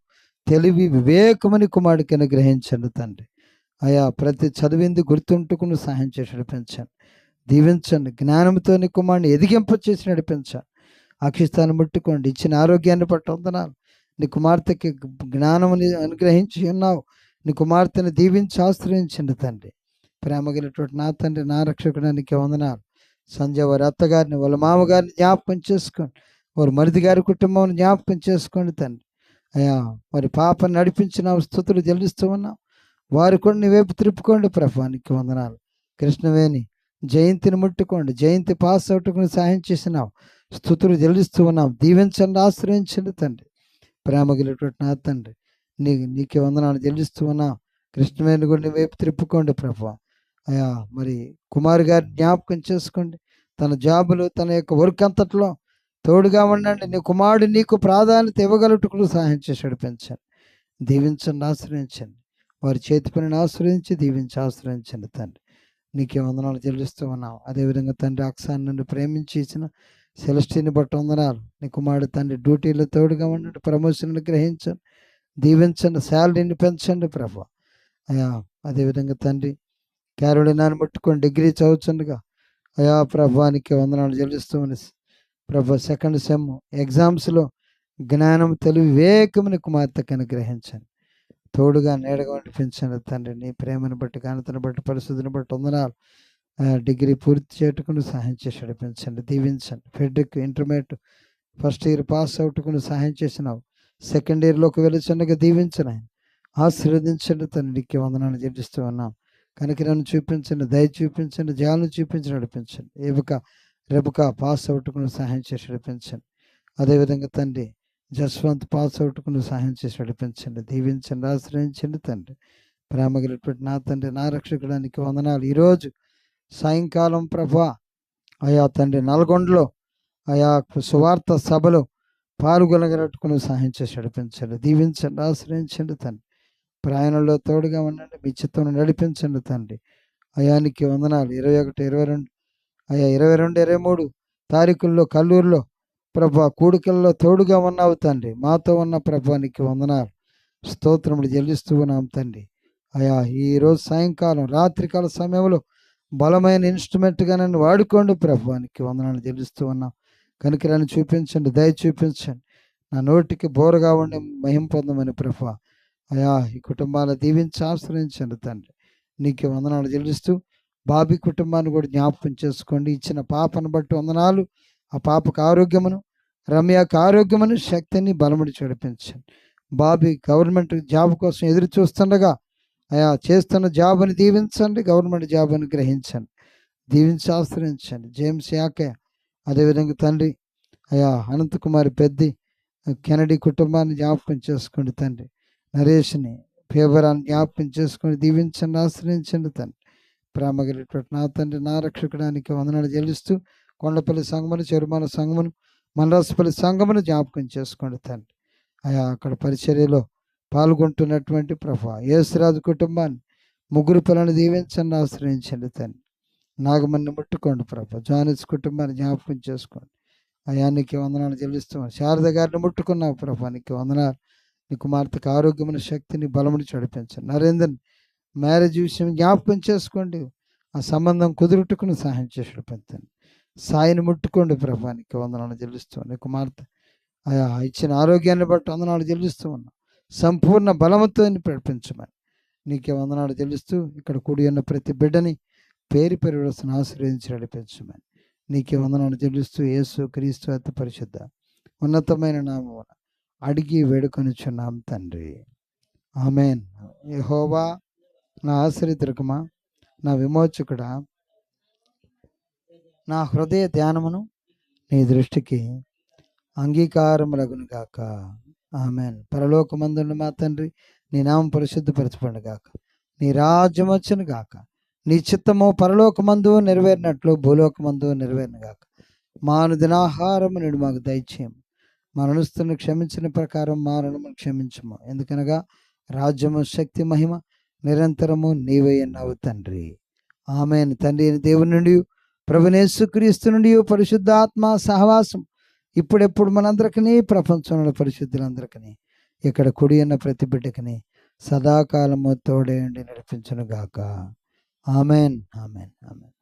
తెలివి, వివేకమని కుమారుడికి అనుగ్రహించండి తండ్రి. అయా ప్రతి చదివింది గుర్తుంటుకుని సహాయం చేసి నడిపించండి, దీవించండి. జ్ఞానంతో నీ కుమారుని ఎదిగింప చేసి నడిపించండి. అక్షిస్తాన్ని ముట్టుకోండి. ఇచ్చిన ఆరోగ్యాన్ని బట్టి వందనాలు. నీ కుమార్తెకి జ్ఞానముని అనుగ్రహించి ఉన్నావు. నీ కుమార్తెని దీవించి ఆశ్రయించండి తండ్రి. ప్రేమ కలిగినటువంటి నా తండ్రి, నా రక్షకుడానికి వందనాలు. సంజయ్ వారి అత్తగారిని, వాళ్ళ మామగారిని జ్ఞాపకం చేసుకోండి. వారి మరిది గారి కుటుంబం జ్ఞాపకం చేసుకోండి తండ్రి. అయ్యా వారి పాపను నడిపించిన స్తుతులు చెల్లిస్తూ ఉన్నాం. వారు కూడా నీ వైపు తిప్పుకోండి ప్రభానికి వందనాలు. కృష్ణవేణి జయంతిని ముట్టుకోండి. జయంతి పాస్ అవుట్కు సహాయం చేసినావు. స్తుతులు చెల్లిస్తూ ఉన్నాం. దీవించండి, ఆశ్రయించండి తండ్రి. ప్రేమ కలిగినటువంటి నా తండ్రి, నీకే వందనాలు చెల్లిస్తూ ఉన్నాం. కృష్ణవేణి కూడా నీ వైపు తిప్పుకోండి ప్రభా. అయ్యా మరి కుమార్ గారి జ్ఞాపకం చేసుకోండి. తన జాబులు, తన యొక్క వర్క్ అంతట్లో తోడుగా ఉండండి. నీ కుమారుడు నీకు ప్రాధాన్యత ఇవ్వగలుగుటకు సహాయం చేసి నడిపించండి. దీవించండి, ఆశ్రయించండి. వారి చేతి పనిని ఆశ్రయించి దీవించి ఆశ్రయించండి తండ్రి. నీకే వందనాలు చెల్లిస్తూ ఉన్నాం. అదేవిధంగా తండ్రి అక్సాన్ నుండి ప్రేమించి ఇచ్చిన సెలస్టీని బట్టి వందనాలు. నీ కుమారుడు తండ్రి డ్యూటీలో తోడుగా ఉండండి. ప్రమోషన్ గ్రహించండి, దీవించండి, శాలరీని పెంచండి ప్రభా. అయ్యా అదేవిధంగా తండ్రి క్యారోలినాన్ని ముట్టుకొని డిగ్రీ చదువుతుండగా అయా ప్రభానికి వందనాలు చెల్లిస్తూ ప్రభా సెకండ్ సెమ్ ఎగ్జామ్స్లో జ్ఞానం, తెలివి, వివేకముని కుమార్తెకు అనుగ్రహించండి. తోడుగా నీడగా నడిపించండి తండ్రి. నీ ప్రేమను బట్టి, ఘనతను బట్టి, పరిస్థితిని బట్టి వందనాలు. డిగ్రీ పూర్తి చేయటకుని సహాయం చేసి నడిపించండి, దీవించండి. Fredrick intermediate first year pass అవుట్కుని సహాయం చేసినావు. సెకండ్ ఇయర్లోకి వెలుచుండగా దీవించను ఆయన, ఆశీర్వదించండి తండ్రి. నీకే వందనాలు చెల్లిస్తూ ఉన్నాం. కనికరాన్ని చూపించండి, దయ చూపించండి, జాలను చూపించి నడిపించండి. రెబకా పాస్ అవుట్కుని సహాయం చేసి నడిపించండి. అదేవిధంగా తండ్రి జస్వంత్ పాస్ అవుట్కుని సహాయం చేసి నడిపించండి, దీవించండి, ఆశ్రయించండి తండ్రి. ప్రేమ కలిగినటువంటి నా తండ్రి, నా రక్షకుడానికి వందనాలు. ఈరోజు సాయంకాలం ప్రభా అయా తండ్రి నల్గొండలో ఆయా సువార్త సభలో పాల్గొనగట్టుకుని సహాయం చేసి నడిపించండి, దీవించండి, ఆశ్రయించండి తండ్రి. ప్రయాణంలో తోడుగా ఉండండి, మీ చిత్తం నడిపించండి తండ్రి. అయానికి వందనాలు. 21, 22 అయా 22, 23 తారీఖుల్లో కల్లూరులో ప్రభా కూడికల్లో తోడుగా ఉన్నావు తండ్రి. మాతో ఉన్న ప్రభానికి వందనాలు, స్తోత్రములు చెల్లిస్తూ ఉన్నాం తండ్రి. అయా ఈరోజు సాయంకాలం రాత్రికాల సమయంలో బలమైన ఇన్స్ట్రుమెంట్గా నన్ను వాడుకోండి ప్రభానికి వందనాలు చెల్లిస్తూ ఉన్నాం. కనికరాన్ని చూపించండి, దయ చూపించండి. నా నోటికి బోరగా ఉండి మహిమ పొందమని ప్రభా అయా ఈ కుటుంబాల దీవించి ఆశ్రయించండి తండ్రి. నీకే వందనాలు చెల్లిస్తూ బాబీ కుటుంబాన్ని కూడా జ్ఞాపకం చేసుకోండి. ఇచ్చిన పాపను బట్టి వందనాలు. ఆ పాపకు ఆరోగ్యమును, రమ్యకు ఆరోగ్యమును, శక్తిని, బలముడి చూడిపించండి. బాబీ గవర్నమెంట్ జాబ్ కోసం ఎదురు చూస్తుండగా అయా చేస్తున్న జాబ్ని దీవించండి, గవర్నమెంట్ జాబ్ని గ్రహించండి, దీవించి ఆశ్రయించండి. జేమ్స్ యాకయ్య అదేవిధంగా తండ్రి అయా అనంతకుమారి పెద్ది కెనడీ కుటుంబాన్ని జ్ఞాపకం చేసుకోండి తండ్రి. నరేష్ని, ఫేవరాన్ని జ్ఞాపకం చేసుకొని దీవించండి, ఆశ్రయించండి తండ్రి. ప్రేమ కలిగినటువంటి నా తండ్రి, నా రక్షకుడానికి వందనాలు చెల్లిస్తూ కొండపల్లి సంఘమును, చెరుమాల సంఘమును, మన్రాసుపల్లి సంఘమును జ్ఞాపకం చేసుకోండి తండ్రి. అయా అక్కడ పరిచర్యలో పాల్గొంటున్నటువంటి ప్రభా యేసురాజు కుటుంబాన్ని, ముగ్గురు పిల్లలను దీవించండి, ఆశ్రయించండి తండ్రి. నాగమన్ని ముట్టుకోండి ప్రభా. జానిస్ కుటుంబాన్ని జ్ఞాపకం చేసుకోండి. అయానికి వందనాలు చెల్లిస్తున్నాను. శారద గారిని ముట్టుకున్నావు ప్రభా, నీకు వందనాలు. నీ కుమార్తెకు ఆరోగ్యమైన శక్తిని, బలముని చడిపించండి. నరేందర్ని మ్యారేజ్ విషయం జ్ఞాపకం చేసుకోండి. ఆ సంబంధం కుదురుట్టుకుని సహాయం చేసి పెంచండి. సాయిని ముట్టుకోండి ప్రభానికి వందనాలు చెల్లిస్తూ. నీ కుమార్తె ఆయా ఇచ్చిన ఆరోగ్యాన్ని బట్టి వందనాలు చెల్లిస్తూ ఉన్నాం. సంపూర్ణ బలముతో ప్రకటించమని నీకే వందనాలు చెల్లిస్తూ ఇక్కడ కూడి ఉన్న ప్రతి బిడ్డని పేరు వస్తున్న ఆశ్రయించి నడిపించమని నీకే వందనాలు చెల్లిస్తూ యేసు క్రీస్తు అతి పరిశుద్ధ ఉన్నతమైన నామమున అడిగి వేడుకొనిచున్నాం తండ్రి, ఆమెన్. యెహోవా నా ఆశ్రితురకమా, నా విమోచకుడా, నా హృదయ ధ్యానమును నీ దృష్టికి అంగీకారములగును గాక. ఆమెన్. పరలోకమందున్న మా తండ్రి, నీ నామం పరిశుద్ధపరచబడును గాక. నీ రాజ్యం వచ్చును గాక. నీ చిత్తము పరలోకమందు నెరవేరినట్లు భూలోకమందు నెరవేరును గాక. మా అనుదినాహారము నేడు మాకు దయచేయము. మా రుణస్తులను క్షమించిన ప్రకారం మా రుణమును క్షమించము. ఎందుకనగా రాజ్యము, శక్తి, మహిమ నిరంతరము నీవే అన్నావు తండ్రి. ఆమెన్. తండ్రి అయిన దేవుని నుండి, ప్రభువైన యేసుక్రీస్తు నుండి పరిశుద్ధాత్మ సహవాసం ఇప్పుడెప్పుడు మనందరికీ, ప్రపంచంలో పరిశుద్ధులందరికీ, ఇక్కడ కుడి ఉన్న ప్రతి బిడ్డకని సదాకాలము తోడే ఉండి నడిపించును గాక. ఆమెన్. ఆమెన్. ఆమెన్.